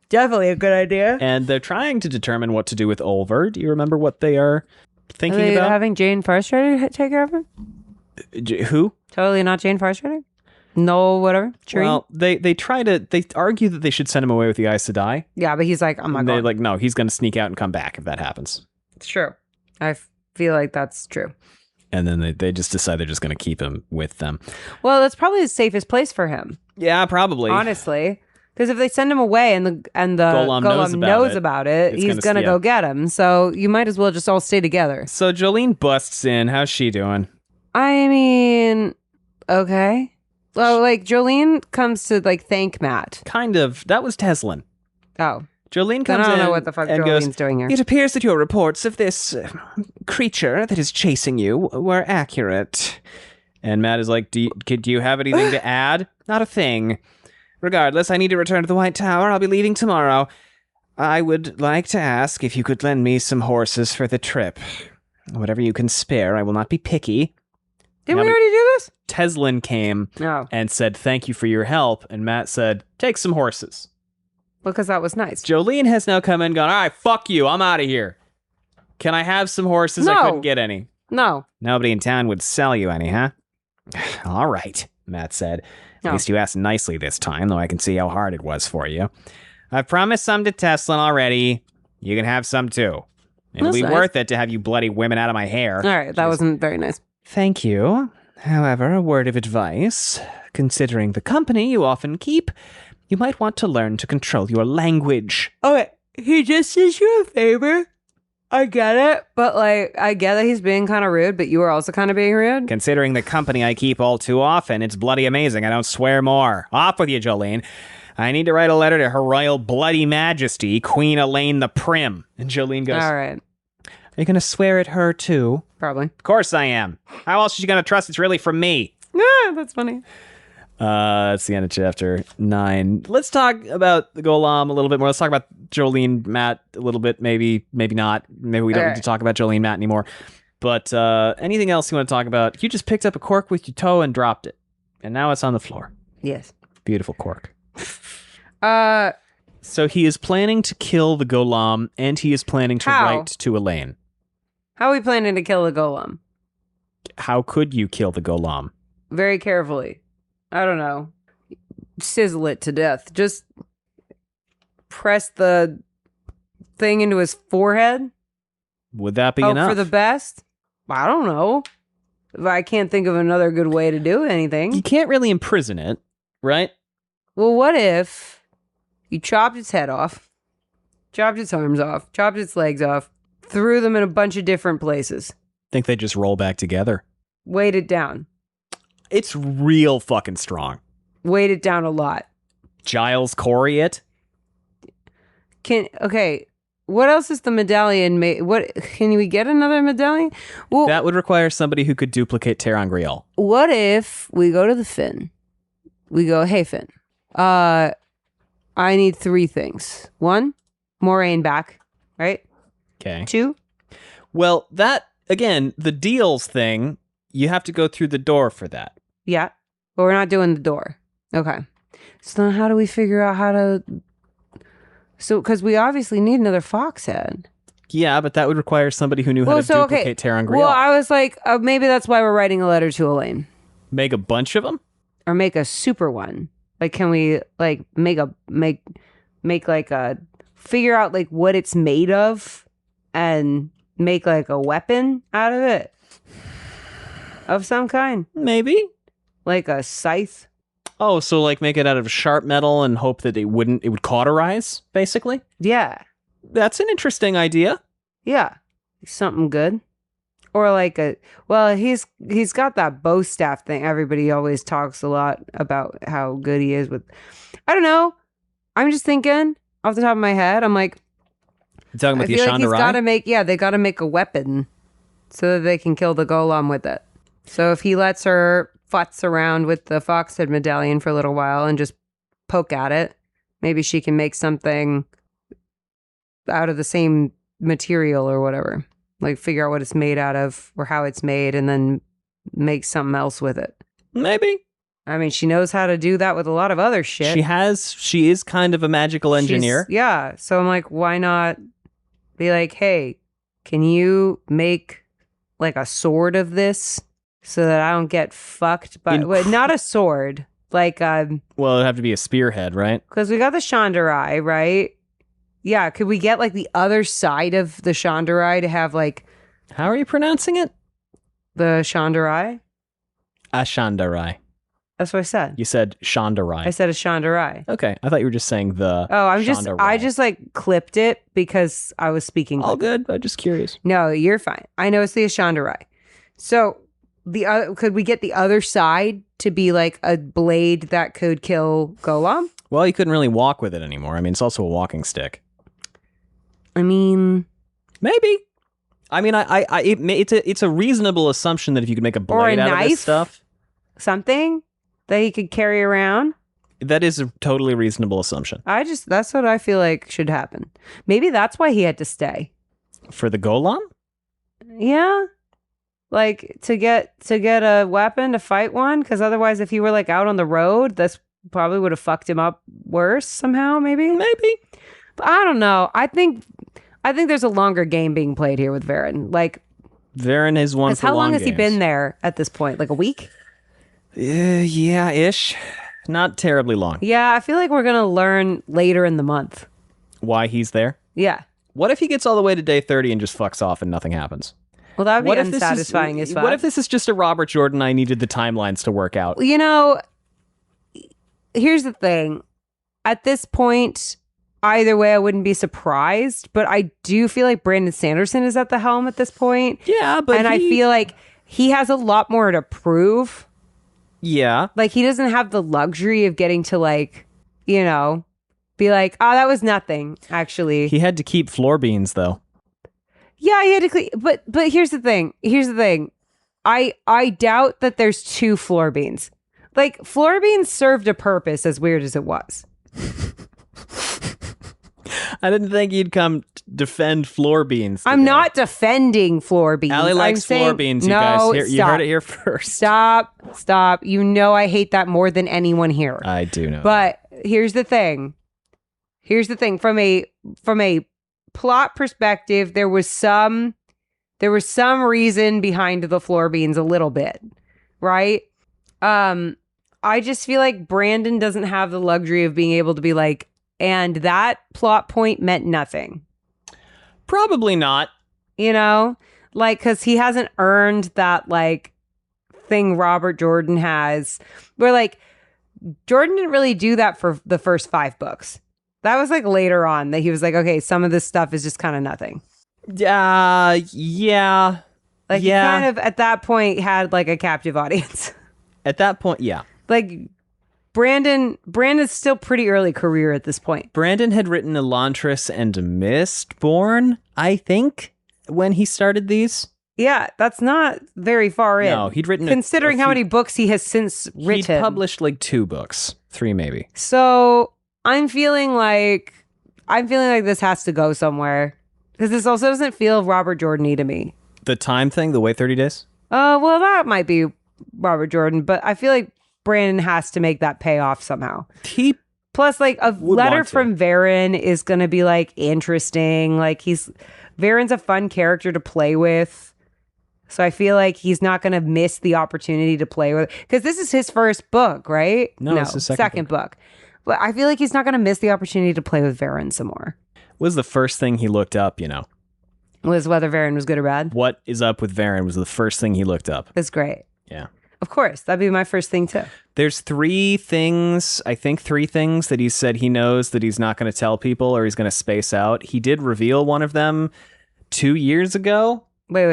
Speaker 2: Definitely a good idea.
Speaker 1: And they're trying to determine what to do with Olver. Do you remember what they are thinking about?
Speaker 2: Having Jane Farstrider take care of him?
Speaker 1: Who?
Speaker 2: Totally not Jane Farstrider? No, whatever. Tree?
Speaker 1: Well, they argue that they should send him away with the Aes Sedai.
Speaker 2: Yeah, but he's like, I'm not going.
Speaker 1: They're like, no, he's going to sneak out and come back if that happens.
Speaker 2: It's true. I feel like that's true.
Speaker 1: And then they just decide they're just going to keep him with them.
Speaker 2: Well, that's probably the safest place for him.
Speaker 1: Yeah, probably.
Speaker 2: Honestly. Because if they send him away and the Golem knows about it, he's going to go get him. So you might as well just all stay together.
Speaker 1: So Jolene busts in. How's she doing?
Speaker 2: I mean, okay. Well, like, Jolene comes to, like, thank Matt.
Speaker 1: Kind of. That was Teslin.
Speaker 2: Oh.
Speaker 1: Jolene comes in.
Speaker 2: I don't know what the fuck Jolene's doing here.
Speaker 1: It appears that your reports of this creature that is chasing you were accurate. And Matt is like, do you have anything to add? Not a thing. Regardless, I need to return to the White Tower. I'll be leaving tomorrow. I would like to ask if you could lend me some horses for the trip. Whatever you can spare, I will not be picky.
Speaker 2: Didn't we already do this?
Speaker 1: Teslin came and said, thank you for your help. And Matt said, take some horses.
Speaker 2: Because that was nice.
Speaker 1: Jolene has now come in and gone, all right, fuck you. I'm out of here. Can I have some horses?
Speaker 2: No.
Speaker 1: I couldn't get any.
Speaker 2: No.
Speaker 1: Nobody in town would sell you any, huh? All right, Matt said. At least you asked nicely this time, though I can see how hard it was for you. I've promised some to Teslin already. You can have some, too. It'll be worth it to have you bloody women out of my hair.
Speaker 2: All right, that wasn't very nice.
Speaker 1: Thank you. However, a word of advice. Considering the company you often keep, you might want to learn to control your language.
Speaker 2: Okay, he just did you a favor. I get it, but like, I get that he's being kind of rude, but you were also kind of being rude.
Speaker 1: Considering the company I keep all too often, it's bloody amazing. I don't swear more. Off with you, Jolene. I need to write a letter to Her Royal Bloody Majesty, Queen Elaine the Prim. And Jolene goes,
Speaker 2: all right.
Speaker 1: Are you going to swear at her too?
Speaker 2: Probably.
Speaker 1: Of course I am. How else is she going to trust it's really from me?
Speaker 2: Yeah, that's funny.
Speaker 1: That's the end of chapter 9. Let's talk about the Golem a little bit more. Let's talk about Jolene, Matt a little bit. Maybe not. Maybe we don't need to talk about Jolene, Matt anymore. But anything else you want to talk about? You just picked up a cork with your toe and dropped it. And now it's on the floor.
Speaker 2: Yes.
Speaker 1: Beautiful cork. So he is planning to kill the Golem, and he is planning to write to Elaine.
Speaker 2: How are we planning to kill the Golem?
Speaker 1: How could you kill the Golem?
Speaker 2: Very carefully. I don't know. Sizzle it to death. Just press the thing into his forehead.
Speaker 1: Would that be enough?
Speaker 2: For the best? I don't know. I can't think of another good way to do anything.
Speaker 1: You can't really imprison it, right?
Speaker 2: Well, what if you chopped its head off, chopped its arms off, chopped its legs off, threw them in a bunch of different places?
Speaker 1: Think they just roll back together.
Speaker 2: Weighed it down.
Speaker 1: It's real fucking strong.
Speaker 2: Weighed it down a lot.
Speaker 1: Giles Corey it.
Speaker 2: Okay. What else is the medallion made? What can we get another medallion? Well,
Speaker 1: that would require somebody who could duplicate Terangrial.
Speaker 2: What if we go to the Finn? We go, hey Finn, I need 3 things. 1, Moraine back, right?
Speaker 1: Okay.
Speaker 2: 2.
Speaker 1: Well, that again, the deals thing. You have to go through the door for that.
Speaker 2: Yeah, but we're not doing the door. Okay. So then, how do we figure out how to? So, because we obviously need another fox head.
Speaker 1: Yeah, but that would require somebody who knew how to duplicate Terangrial.
Speaker 2: Well, I was like, maybe that's why we're writing a letter to Elaine.
Speaker 1: Make a bunch of them?
Speaker 2: Or make a super one. Like, can we, like, make like a, figure out, like, what it's made of and make, like, a weapon out of it? Of some kind?
Speaker 1: Maybe.
Speaker 2: Like a scythe?
Speaker 1: Oh, so like make it out of sharp metal and hope that it would cauterize, basically?
Speaker 2: Yeah.
Speaker 1: That's an interesting idea.
Speaker 2: Yeah. Something good. Or like he's got that bow staff thing. Everybody always talks a lot about how good he is with. I don't know. I'm just thinking off the top of my head. I'm like,
Speaker 1: you're talking about the
Speaker 2: like he's got
Speaker 1: to
Speaker 2: they got to make a weapon so that they can kill the golem with it. So if he lets her futz around with the foxhead medallion for a little while and just poke at it, maybe she can make something out of the same material or whatever. Like figure out what it's made out of or how it's made and then make something else with it.
Speaker 1: Maybe.
Speaker 2: I mean, she knows how to do that with a lot of other shit.
Speaker 1: She is kind of a magical engineer.
Speaker 2: Yeah. So I'm like, why not be like, hey, can you make like a sword of this? So that I don't get fucked by... not a sword. Like...
Speaker 1: well, it'd have to be a spearhead, right?
Speaker 2: Because we got the Chandrai, right? Yeah, could we get like the other side of the Chandrai to have like...
Speaker 1: How are you pronouncing it?
Speaker 2: The Chandrai?
Speaker 1: A Chandrai.
Speaker 2: That's what I said.
Speaker 1: You said Chandrai.
Speaker 2: I said a Chandrai.
Speaker 1: Okay, I thought you were just saying the...
Speaker 2: Oh, I just like clipped it because I was speaking...
Speaker 1: All good, I'm just curious.
Speaker 2: No, you're fine. I know it's the Chandrai. So... could we get the other side to be like a blade that could kill Golem?
Speaker 1: Well, you couldn't really walk with it anymore. I mean, it's also a walking stick.
Speaker 2: I mean,
Speaker 1: maybe. I mean, it's a reasonable assumption that if you could make a blade out of this stuff,
Speaker 2: something that he could carry around.
Speaker 1: That is a totally reasonable assumption.
Speaker 2: That's what I feel like should happen. Maybe that's why he had to stay
Speaker 1: for the Golem.
Speaker 2: Yeah. Like to get a weapon to fight one, because otherwise, if he were like out on the road, this probably would have fucked him up worse somehow. Maybe. But I don't know. I think there's a longer game being played here with Varen. Like
Speaker 1: Varen is one. For
Speaker 2: how long has
Speaker 1: games.
Speaker 2: he been there at this point? Like a week?
Speaker 1: Yeah, ish. Not terribly long.
Speaker 2: Yeah, I feel like we're gonna learn later in the month
Speaker 1: why he's there.
Speaker 2: Yeah.
Speaker 1: What if he gets all the way to day 30 and just fucks off and nothing happens?
Speaker 2: Well, that would be unsatisfying as fuck.
Speaker 1: What if this is just a Robert Jordan? I needed the timelines to work out.
Speaker 2: You know, here's the thing. At this point, either way, I wouldn't be surprised. But I do feel like Brandon Sanderson is at the helm at this point.
Speaker 1: Yeah, but
Speaker 2: I feel like he has a lot more to prove.
Speaker 1: Yeah.
Speaker 2: Like, he doesn't have the luxury of getting to, like, you know, be like, oh, that was nothing, actually.
Speaker 1: He had to keep floor beans, though.
Speaker 2: Yeah, he had to clean. But here's the thing. I doubt that there's 2 floor beans. Like, floor beans served a purpose, as weird as it was.
Speaker 1: I didn't think you'd come defend floor beans today.
Speaker 2: I'm not defending floor beans.
Speaker 1: Allie likes floor beans, you guys. You heard it here first.
Speaker 2: Stop. You know I hate that more than anyone here.
Speaker 1: I do know.
Speaker 2: But here's the thing. From a plot perspective, there was some reason behind the floor beans a little bit, right? I just feel like Brandon doesn't have the luxury of being able to be like, and that plot point meant nothing.
Speaker 1: Probably not.
Speaker 2: You know, like, because he hasn't earned that like thing Robert Jordan has, where like Jordan didn't really do that for the first 5 books. That was like later on that he was like, okay, some of this stuff is just kind of nothing.
Speaker 1: Yeah.
Speaker 2: Like he kind of at that point had like a captive audience.
Speaker 1: At that point, yeah.
Speaker 2: Like, Brandon's still pretty early career at this point.
Speaker 1: Brandon had written Elantris and Mistborn, I think, when he started these.
Speaker 2: Yeah, that's not very far in.
Speaker 1: No, he'd written
Speaker 2: considering how many books he has since written.
Speaker 1: He'd published like 2 books, 3 maybe.
Speaker 2: So I'm feeling like this has to go somewhere, because this also doesn't feel Robert Jordan-y to me.
Speaker 1: The time thing, the Wait 30 Days.
Speaker 2: Well, that might be Robert Jordan, but I feel like Brandon has to make that pay off somehow. Plus, like, a letter from Varen is going to be like interesting. Like, Varen's a fun character to play with. So I feel like he's not going to miss the opportunity to play with, because this is his first book, right?
Speaker 1: No, it's his second book.
Speaker 2: But I feel like he's not going to miss the opportunity to play with Varen some more.
Speaker 1: What was the first thing he looked up,
Speaker 2: Was whether Varen was good or bad.
Speaker 1: What is up with Varen was the first thing he looked up.
Speaker 2: That's great.
Speaker 1: Yeah.
Speaker 2: Of course. That'd be my first thing too.
Speaker 1: There's 3 things that he said he knows that he's not going to tell people, or he's going to space out. He did reveal one of them 2 years ago.
Speaker 2: Wait,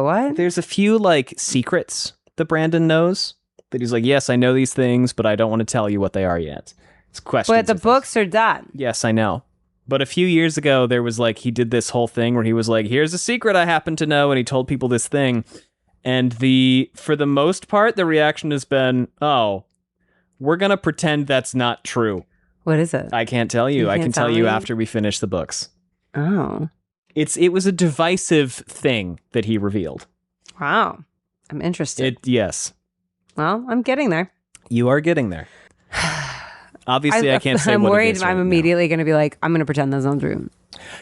Speaker 2: what?
Speaker 1: There's a few like secrets that Brandon knows that he's like, yes, I know these things, but I don't want to tell you what they are yet. It's questions.
Speaker 2: But the books are done.
Speaker 1: Yes, I know. But a few years ago, there was like, he did this whole thing where he was like, here's a secret I happen to know. And he told people this thing. And for the most part, the reaction has been, oh, we're going to pretend that's not true.
Speaker 2: What is it?
Speaker 1: I can't tell you. I can tell you after we finish the books.
Speaker 2: Oh.
Speaker 1: It was a divisive thing that he revealed.
Speaker 2: Wow. I'm interested.
Speaker 1: Yes.
Speaker 2: Well, I'm getting there.
Speaker 1: You are getting there. Obviously, I can't say
Speaker 2: I'm
Speaker 1: what
Speaker 2: worried
Speaker 1: it is
Speaker 2: I'm
Speaker 1: right
Speaker 2: immediately going to be like, I'm going to pretend that's not true.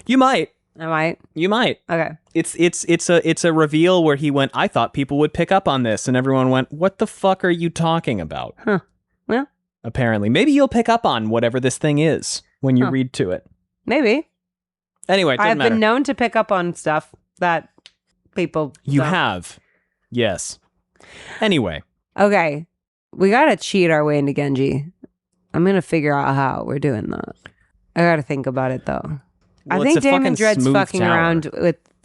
Speaker 1: You might.
Speaker 2: I might.
Speaker 1: You might.
Speaker 2: Okay.
Speaker 1: It's a reveal where he went, I thought people would pick up on this. And everyone went, what the fuck are you talking about?
Speaker 2: Huh. Well.
Speaker 1: Apparently. Maybe you'll pick up on whatever this thing is when you read to it.
Speaker 2: Maybe.
Speaker 1: Anyway, it doesn't matter.
Speaker 2: I've been known to pick up on stuff that people
Speaker 1: You
Speaker 2: don't.
Speaker 1: have. Yes. Anyway.
Speaker 2: Okay. We got to cheat our way into Genji. I'm going to figure out how we're doing that. I got to think about it, though.
Speaker 1: Well,
Speaker 2: I think Damon Dread's fucking around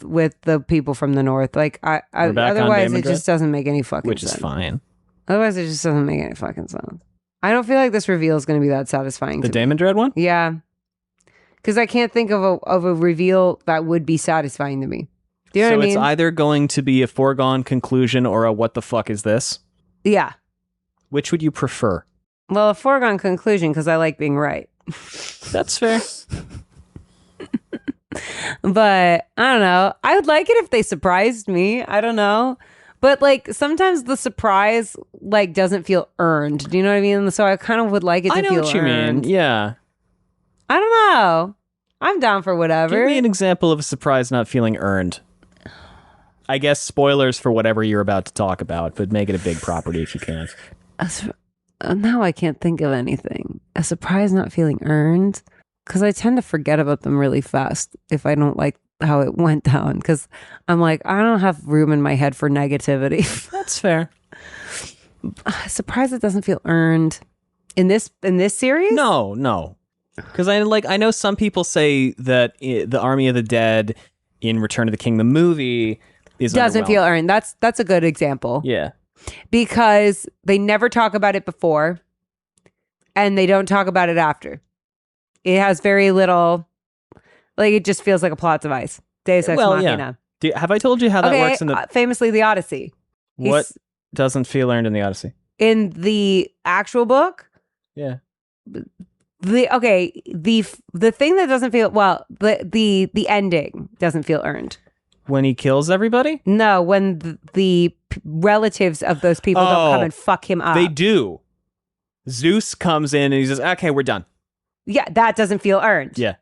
Speaker 2: with the people from the north. Like, otherwise it just doesn't make any fucking sense.
Speaker 1: Which is fine.
Speaker 2: Otherwise it just doesn't make any fucking sense. I don't feel like this reveal is going to be that satisfying.
Speaker 1: The Damon Dread one?
Speaker 2: Yeah. Because I can't think of a reveal that would be satisfying to me. Do you know what I mean?
Speaker 1: So it's either going to be a foregone conclusion or a what the fuck is this?
Speaker 2: Yeah.
Speaker 1: Which would you prefer?
Speaker 2: Well, a foregone conclusion, because I like being right.
Speaker 1: That's fair.
Speaker 2: But I don't know. I would like it if they surprised me. I don't know. But like sometimes the surprise like doesn't feel earned. Do you know what I mean? So I kind of would like it to feel earned. I know what you mean.
Speaker 1: Yeah.
Speaker 2: I don't know. I'm down for whatever.
Speaker 1: Give me an example of a surprise not feeling earned. I guess spoilers for whatever you're about to talk about, but make it a big property if you can't.
Speaker 2: Now I can't think of anything. A surprise not feeling earned? Because I tend to forget about them really fast if I don't like how it went down. Because I'm like, I don't have room in my head for negativity.
Speaker 1: That's fair.
Speaker 2: A surprise that doesn't feel earned. In this series?
Speaker 1: No. Because I know some people say that the Army of the Dead in Return of the King, the movie,
Speaker 2: doesn't feel earned. That's a good example.
Speaker 1: Yeah.
Speaker 2: Because they never talk about it before and they don't talk about it after. It has very little, like it just feels like a plot device. Deus Ex Machina.
Speaker 1: Yeah. Have I told you how that works in the...
Speaker 2: famously the Odyssey.
Speaker 1: What doesn't feel earned in the Odyssey?
Speaker 2: In the actual book?
Speaker 1: Yeah.
Speaker 2: The thing that doesn't feel, the ending doesn't feel earned.
Speaker 1: When he kills everybody?
Speaker 2: No, when the relatives of those people don't come and fuck him up.
Speaker 1: They do. Zeus comes in and he says, okay, we're done.
Speaker 2: Yeah, that doesn't feel earned.
Speaker 1: Yeah.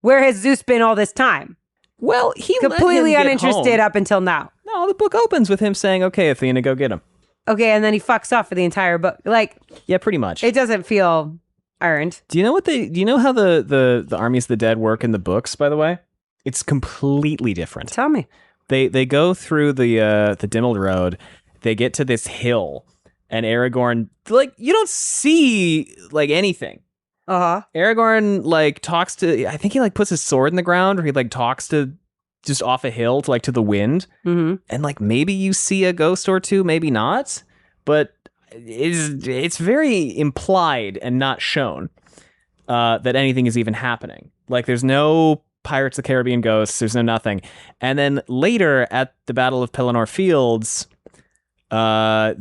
Speaker 2: Where has Zeus been all this time?
Speaker 1: Well, he
Speaker 2: completely
Speaker 1: let him
Speaker 2: uninterested up until now.
Speaker 1: No, the book opens with him saying, okay, Athena, go get him.
Speaker 2: Okay, and then he fucks off for the entire book. Like,
Speaker 1: yeah, pretty much.
Speaker 2: It doesn't feel earned.
Speaker 1: Do you know how the Armies of the Dead work in the books, by the way? It's completely different.
Speaker 2: Tell me.
Speaker 1: They go through the Dimbled Road. They get to this hill, and Aragorn, like, you don't see like anything. Aragorn like talks to, I think he like puts his sword in the ground, or he like talks to just off a hill to like to the wind, and like maybe you see a ghost or two, maybe not, but it's very implied and not shown that anything is even happening. Like, there's no Pirates of the Caribbean ghosts, there's no nothing. And then later at the Battle of Pelennor Fields, the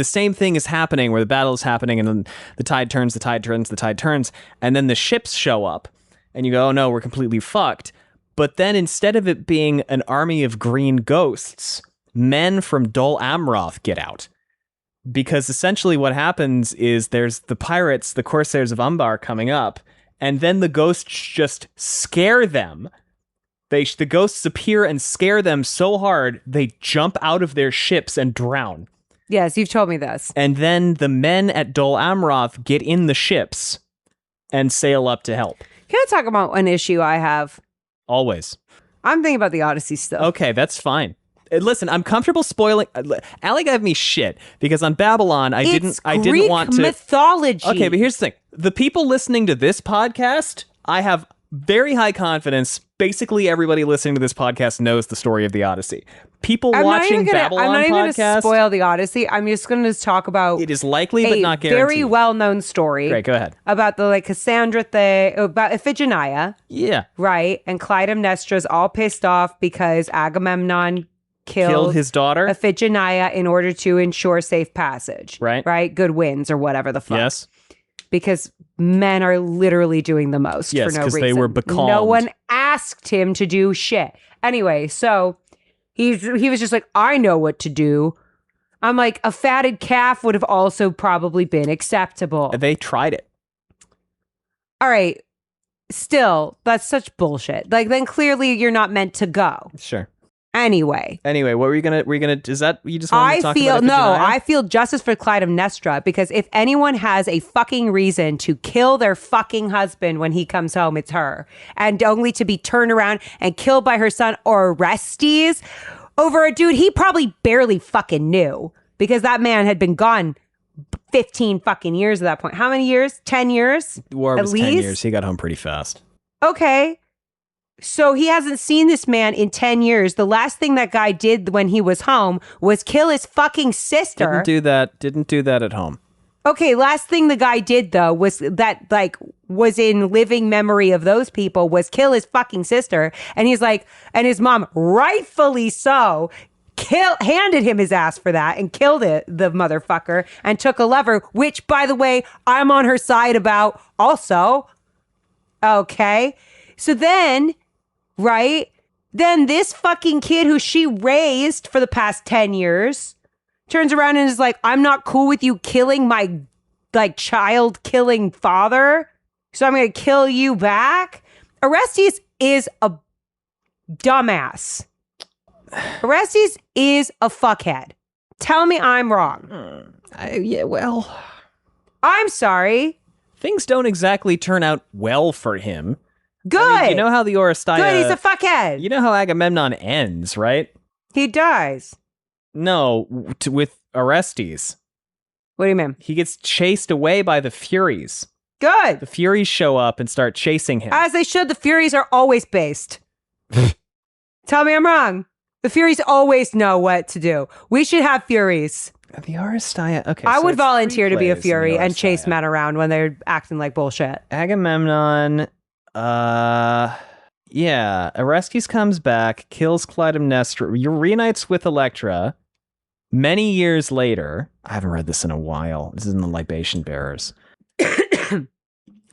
Speaker 1: same thing is happening, where the battle is happening, and then the tide turns, and then the ships show up, and you go, oh no, we're completely fucked. But then instead of it being an army of green ghosts, men from Dol Amroth get out. Because essentially what happens is there's the pirates, the Corsairs of Umbar, coming up, and then the ghosts just scare them. The ghosts appear and scare them so hard, they jump out of their ships and drown.
Speaker 2: Yes, you've told me this.
Speaker 1: And then the men at Dol Amroth get in the ships and sail up to help.
Speaker 2: Can I talk about an issue I have?
Speaker 1: Always.
Speaker 2: I'm thinking about the Odyssey stuff.
Speaker 1: Okay, that's fine. Listen, I'm comfortable spoiling. Allie gave me shit because on Babylon, I didn't want to.
Speaker 2: Mythology.
Speaker 1: Okay, but here's the thing: the people listening to this podcast, I have very high confidence. Basically, everybody listening to this podcast knows the story of the Odyssey. People watching Babylon
Speaker 2: I'm not even going to
Speaker 1: podcast,
Speaker 2: spoil the Odyssey. I'm just going to talk about
Speaker 1: it is likely but not guaranteed.
Speaker 2: Very well-known story.
Speaker 1: Great, go ahead.
Speaker 2: About the Cassandra thing, about Iphigenia.
Speaker 1: Yeah.
Speaker 2: Right, and Clytemnestra's all pissed off because Agamemnon killed
Speaker 1: his daughter
Speaker 2: Iphigenia in order to ensure safe passage. Right, good winds or whatever the fuck.
Speaker 1: Yes.
Speaker 2: Because men are literally doing the most for no reason. Yes, because
Speaker 1: they were becalmed.
Speaker 2: No one asked him to do shit. Anyway, so he was just like, I know what to do. I'm like, a fatted calf would have also probably been acceptable.
Speaker 1: They tried it.
Speaker 2: All right. Still, that's such bullshit. Then clearly you're not meant to go.
Speaker 1: Sure.
Speaker 2: Anyway,
Speaker 1: what were you gonna? Is that you just want to talk about?
Speaker 2: I feel justice for Clytemnestra, because if anyone has a fucking reason to kill their fucking husband when he comes home, it's her, and only to be turned around and killed by her son Orestes over a dude he probably barely fucking knew, because that man had been gone 15 fucking years at that point. How many years? 10 years?
Speaker 1: War was 10 years. He got home pretty fast.
Speaker 2: Okay. So he hasn't seen this man in 10 years. The last thing that guy did when he was home was kill his fucking sister.
Speaker 1: Didn't do that at home.
Speaker 2: Okay, last thing the guy did, though, was that, was in living memory of those people, was kill his fucking sister. And he's like, and his mom, rightfully so, handed him his ass for that and killed the motherfucker, and took a lover, which, by the way, I'm on her side about also. Okay. So then... Right? Then this fucking kid who she raised for the past 10 years turns around and is like, I'm not cool with you killing my child killing father, so I'm going to kill you back. Orestes is a dumbass. Orestes is a fuckhead. Tell me I'm wrong. I'm sorry.
Speaker 1: Things don't exactly turn out well for him.
Speaker 2: Good.
Speaker 1: I mean, you know how the Oresteia...
Speaker 2: Good, he's a fuckhead.
Speaker 1: You know how Agamemnon ends, right?
Speaker 2: He dies.
Speaker 1: No, with Orestes.
Speaker 2: What do you mean?
Speaker 1: He gets chased away by the Furies.
Speaker 2: Good.
Speaker 1: The Furies show up and start chasing him.
Speaker 2: As they should. The Furies are always based. Tell me I'm wrong. The Furies always know what to do. We should have Furies.
Speaker 1: The Oresteia... Okay,
Speaker 2: I would volunteer to be a Fury and chase men around when they're acting like bullshit.
Speaker 1: Agamemnon... yeah, Orestes comes back, kills Clytemnestra, reunites with Electra. Many years later, I haven't read this in a while. This is in the Libation Bearers.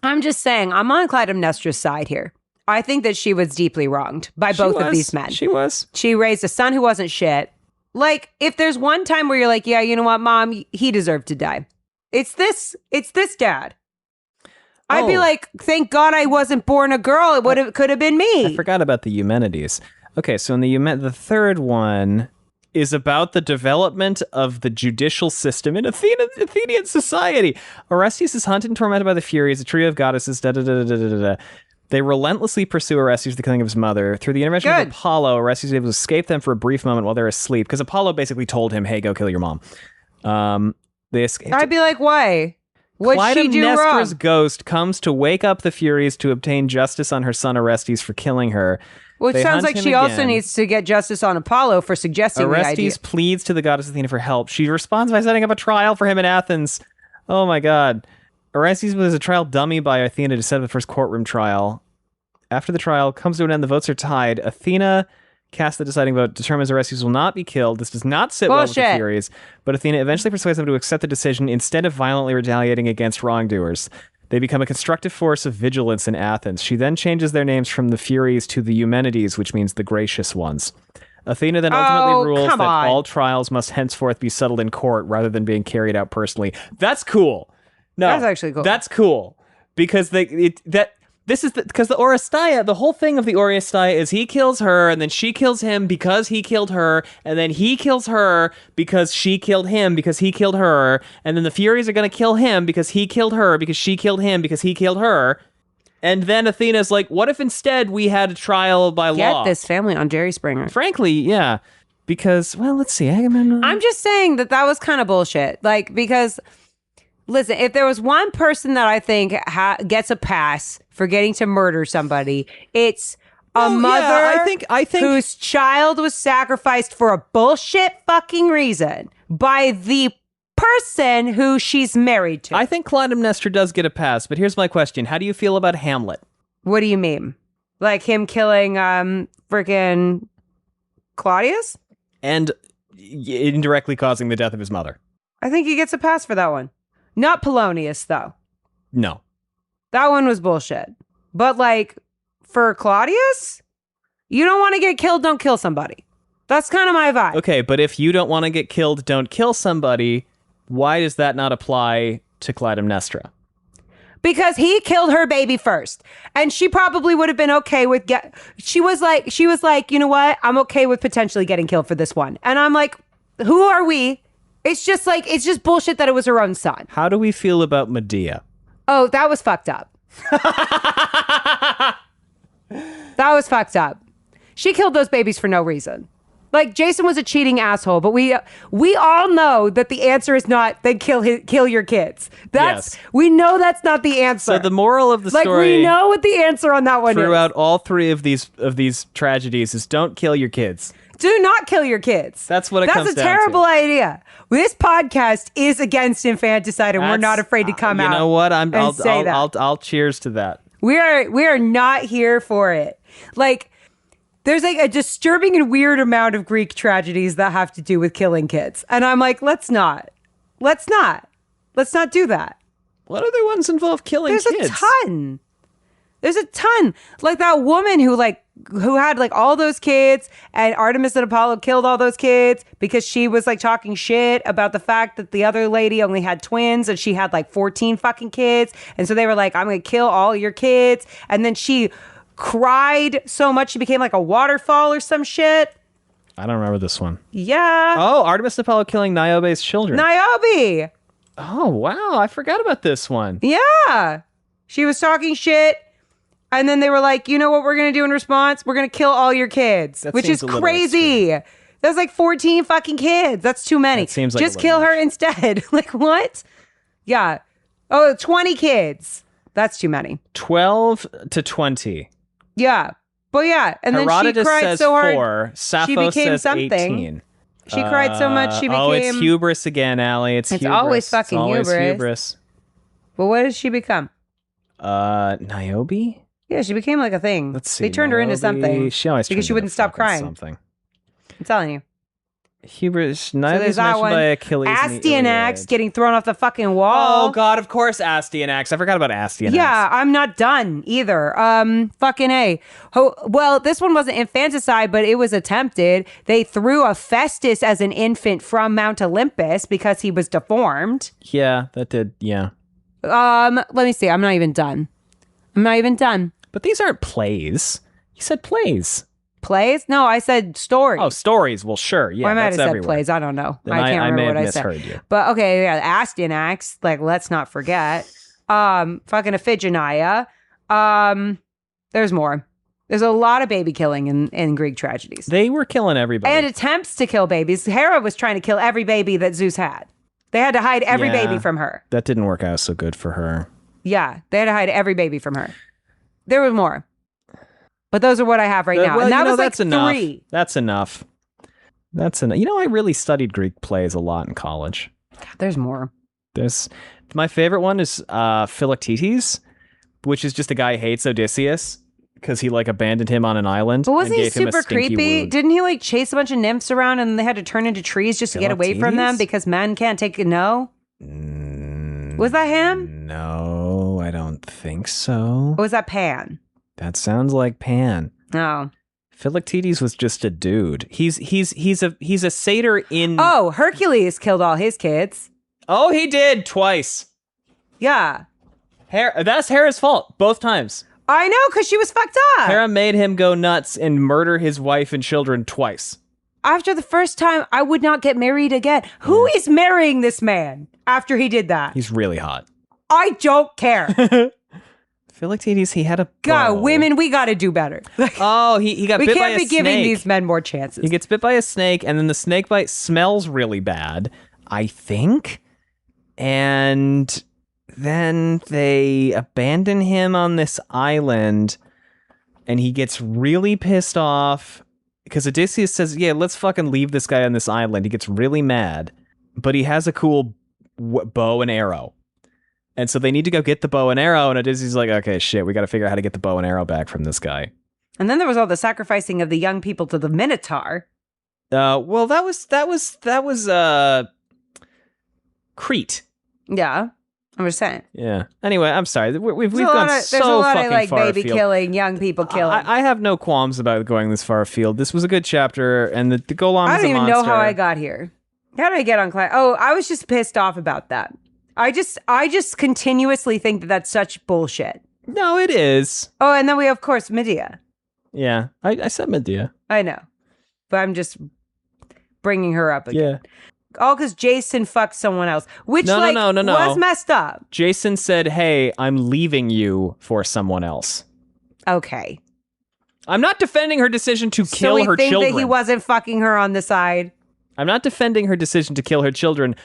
Speaker 2: I'm just saying, I'm on Clytemnestra's side here. I think that she was deeply wronged by both of these men.
Speaker 1: She was.
Speaker 2: She raised a son who wasn't shit. If there's one time where you're like, yeah, you know what, Mom, he deserved to die. It's this dad. I'd be like, thank God I wasn't born a girl. It could have been me.
Speaker 1: I forgot about the Eumenides. Okay, so in the third one is about the development of the judicial system in Athenian society. Orestes is hunted and tormented by the Furies, a trio of goddesses, da-da-da-da-da-da-da. They relentlessly pursue Orestes, the killing of his mother. Through the intervention of Apollo, Orestes is able to escape them for a brief moment while they're asleep, because Apollo basically told him, hey, go kill your mom. They escaped.
Speaker 2: I'd be like, why? What'd she do
Speaker 1: Clytemnestra's
Speaker 2: wrong?
Speaker 1: ghost comes to wake up the Furies to obtain justice on her son Orestes for killing her.
Speaker 2: Well, it sounds like she also needs to get justice on Apollo for suggesting the idea.
Speaker 1: Orestes pleads to the goddess Athena for help. She responds by setting up a trial for him in Athens. Oh my god. Orestes was a trial dummy by Athena to set up the first courtroom trial. After the trial comes to an end, the votes are tied. Athena casts the deciding vote, determines Orestes will not be killed. This does not sit well with the Furies, but Athena eventually persuades them to accept the decision instead of violently retaliating against wrongdoers. They become a constructive force of vigilance in Athens. She then changes their names from the Furies to the Eumenides, which means the gracious ones. Athena then ultimately rules that all trials must henceforth be settled in court rather than being carried out personally. That's cool. No,
Speaker 2: that's actually cool.
Speaker 1: That's cool because this is because the Oresteia, the whole thing of the Oresteia is he kills her and then she kills him because he killed her, and then he kills her because she killed him because he killed her, and then the Furies are going to kill him because he killed her because she killed him because he killed her. And then Athena's like, what if instead we had a trial by law?
Speaker 2: Get this family on Jerry Springer.
Speaker 1: Frankly, yeah. Because, well, let's see.
Speaker 2: I'm just saying that was kind of bullshit. Like, because... Listen, if there was one person that I think gets a pass for getting to murder somebody, it's a mother
Speaker 1: I think
Speaker 2: whose child was sacrificed for a bullshit fucking reason by the person who she's married to.
Speaker 1: I think Clytemnestra does get a pass, but here's my question. How do you feel about Hamlet?
Speaker 2: What do you mean? Like him killing freaking Claudius?
Speaker 1: And indirectly causing the death of his mother.
Speaker 2: I think he gets a pass for that one. Not Polonius, though.
Speaker 1: No.
Speaker 2: That one was bullshit. But, like, for Claudius, you don't want to get killed, don't kill somebody. That's kind of my vibe.
Speaker 1: Okay, but if you don't want to get killed, don't kill somebody, why does that not apply to Clytemnestra?
Speaker 2: Because he killed her baby first. And she probably would have been okay with... She was like, you know what? I'm okay with potentially getting killed for this one. And I'm like, who are we? It's just bullshit that it was her own son.
Speaker 1: How do we feel about Medea?
Speaker 2: Oh, that was fucked up. That was fucked up. She killed those babies for no reason. Like, Jason was a cheating asshole, but we all know that the answer is not then kill your kids. We know that's not the answer.
Speaker 1: So the moral of the story,
Speaker 2: like, we know what the answer on that one is.
Speaker 1: Throughout all three of these tragedies is don't kill your kids.
Speaker 2: Do not kill your kids.
Speaker 1: That's what it comes down to.
Speaker 2: That's a terrible idea. This podcast is against infanticide, and we're not afraid to come out.
Speaker 1: You know what? I'll cheers to that.
Speaker 2: We are not here for it. Like, there's like a disturbing and weird amount of Greek tragedies that have to do with killing kids, and I'm like, let's not do that.
Speaker 1: What other ones involve killing kids?
Speaker 2: There's a ton. Like that woman who had like all those kids, and Artemis and Apollo killed all those kids because she was like talking shit about the fact that the other lady only had twins and she had like 14 fucking kids. And so they were like, I'm going to kill all your kids. And then she cried so much she became like a waterfall or some shit.
Speaker 1: I don't remember this one.
Speaker 2: Yeah.
Speaker 1: Oh, Artemis and Apollo killing Niobe's children.
Speaker 2: Niobe.
Speaker 1: Oh, wow. I forgot about this one.
Speaker 2: Yeah. She was talking shit. And then they were like, you know what we're going to do in response? We're going to kill all your kids, which is crazy. That's like 14 fucking kids. That's too many.
Speaker 1: Seems like
Speaker 2: just kill her instead. Like, what? Yeah. Oh, 20 kids. That's too many.
Speaker 1: 12 to 20.
Speaker 2: Yeah. But yeah. And
Speaker 1: Herodotus
Speaker 2: then she cried
Speaker 1: says
Speaker 2: so hard.
Speaker 1: 4. Sappho
Speaker 2: she became
Speaker 1: says
Speaker 2: something.
Speaker 1: 18.
Speaker 2: She cried so much she became...
Speaker 1: Oh, it's hubris again, Allie. It's hubris.
Speaker 2: Always fucking
Speaker 1: hubris.
Speaker 2: But what did she become?
Speaker 1: Niobe?
Speaker 2: Yeah, she became like a thing.
Speaker 1: Let's see.
Speaker 2: They turned her into something.
Speaker 1: She always
Speaker 2: because she wouldn't stop crying.
Speaker 1: Something.
Speaker 2: I'm telling you.
Speaker 1: Hubris. Niobe is mentioned by Achilles.
Speaker 2: Astyanax getting thrown off the fucking wall.
Speaker 1: Oh God, of course, Astyanax. I forgot about Astyanax.
Speaker 2: Yeah, I'm not done either. Fucking A. Well, this one wasn't infanticide, but it was attempted. They threw Hephaestus as an infant from Mount Olympus because he was deformed.
Speaker 1: Yeah, that did. Yeah.
Speaker 2: Let me see. I'm not even done.
Speaker 1: But these aren't plays. You said plays.
Speaker 2: Plays? No, I said stories.
Speaker 1: Oh, stories. Well, sure. Yeah,
Speaker 2: I might have said
Speaker 1: everywhere.
Speaker 2: plays. I don't know.
Speaker 1: Then
Speaker 2: I can't remember what I said.
Speaker 1: I may have misheard you.
Speaker 2: But okay, yeah, Astyanax. Like, let's not forget. Fucking Iphigenia. There's more. There's a lot of baby killing in Greek tragedies.
Speaker 1: They were killing everybody.
Speaker 2: And attempts to kill babies. Hera was trying to kill every baby that Zeus had. They had to hide every baby from her.
Speaker 1: That didn't work out so good for her.
Speaker 2: Yeah, they had to hide every baby from her. There was more. But those are what I have right now.
Speaker 1: Well,
Speaker 2: and that was
Speaker 1: that's
Speaker 2: like
Speaker 1: enough.
Speaker 2: 3.
Speaker 1: That's enough. That's enough. I really studied Greek plays a lot in college.
Speaker 2: God, there's more.
Speaker 1: My favorite one is Philoctetes, which is just a guy who hates Odysseus because he like abandoned him on an island.
Speaker 2: But wasn't
Speaker 1: and
Speaker 2: he
Speaker 1: gave him a
Speaker 2: super
Speaker 1: stinky
Speaker 2: creepy?
Speaker 1: wound.
Speaker 2: Didn't he like chase a bunch of nymphs around and they had to turn into trees just to get away from them because men can't take a no? Was that him?
Speaker 1: No, I don't think so.
Speaker 2: Or was that Pan?
Speaker 1: That sounds like Pan.
Speaker 2: No.
Speaker 1: Philoctetes was just a dude. He's a satyr in.
Speaker 2: Oh, Hercules killed all his kids.
Speaker 1: Oh, he did twice.
Speaker 2: Yeah.
Speaker 1: That's Hera's fault both times.
Speaker 2: I know, because she was fucked up.
Speaker 1: Hera made him go nuts and murder his wife and children twice.
Speaker 2: After the first time, I would not get married again. Who is marrying this man after he did that?
Speaker 1: He's really hot.
Speaker 2: I don't care.
Speaker 1: Philoctetes, he had a bow.
Speaker 2: God, women, we got to do better.
Speaker 1: Oh, he got bit by a snake. We can't be giving
Speaker 2: these men more chances.
Speaker 1: He gets bit by a snake, and then the snake bite smells really bad, I think. And then they abandon him on this island, and he gets really pissed off because Odysseus says, yeah, let's fucking leave this guy on this island. He gets really mad, but he has a cool bow and arrow. And so they need to go get the bow and arrow, and Odysseus is like, okay, shit, we got to figure out how to get the bow and arrow back from this guy.
Speaker 2: And then there was all the sacrificing of the young people to the Minotaur.
Speaker 1: Well, that was Crete.
Speaker 2: Yeah, I'm just saying.
Speaker 1: Yeah. Anyway, I'm sorry. We've gone so
Speaker 2: far afield. There's a lot of like baby killing, young people killing.
Speaker 1: I have no qualms about going this far afield. This was a good chapter, and the Golem
Speaker 2: I
Speaker 1: is a monster.
Speaker 2: don't even know how I got here. How did I get on class? Oh, I was just pissed off about that. I just continuously think that that's such bullshit.
Speaker 1: No, it is.
Speaker 2: Oh, and then we have, of course, Medea.
Speaker 1: Yeah, I said Medea.
Speaker 2: I know, but I'm just bringing her up again.
Speaker 1: Yeah.
Speaker 2: All because Jason fucked someone else, which
Speaker 1: no.
Speaker 2: was messed up.
Speaker 1: Jason said, hey, I'm leaving you for someone else.
Speaker 2: Okay.
Speaker 1: I'm not defending her decision to kill her children.
Speaker 2: So we think that he wasn't fucking her on the side?
Speaker 1: I'm not defending her decision to kill her children.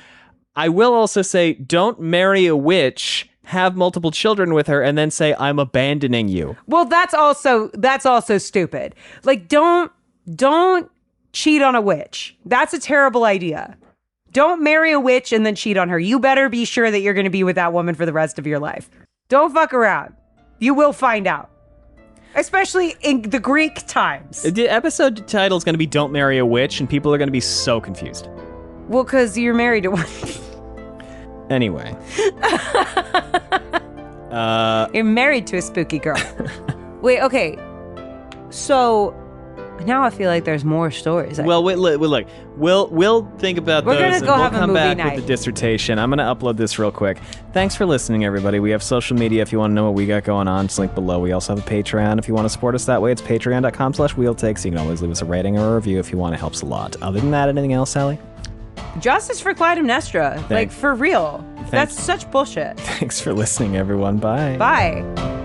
Speaker 1: I will also say, don't marry a witch, have multiple children with her, and then say, I'm abandoning you.
Speaker 2: Well, that's also stupid. Like, don't cheat on a witch. That's a terrible idea. Don't marry a witch and then cheat on her. You better be sure that you're going to be with that woman for the rest of your life. Don't fuck around. You will find out. Especially in the Greek times.
Speaker 1: The episode title is going to be Don't Marry a Witch, and people are going to be so confused.
Speaker 2: Well, because you're married to one.
Speaker 1: Anyway.
Speaker 2: You're married to a spooky girl. Wait, okay. So now I feel like there's more stories.
Speaker 1: Well, wait, look. We'll think about those.
Speaker 2: We're gonna go have a movie
Speaker 1: night. We'll come back
Speaker 2: night
Speaker 1: with the dissertation. I'm gonna upload this real quick. Thanks for listening, everybody. We have social media if you want to know what we got going on. Just link below. We also have a Patreon if you want to support us that way. It's patreon.com/wheeltakes. You can always leave us a rating or a review if you want. It helps a lot. Other than that, anything else, Sally?
Speaker 2: Justice for Clytemnestra. Like, for real. That's such bullshit.
Speaker 1: Thanks for listening, everyone. Bye.
Speaker 2: Bye.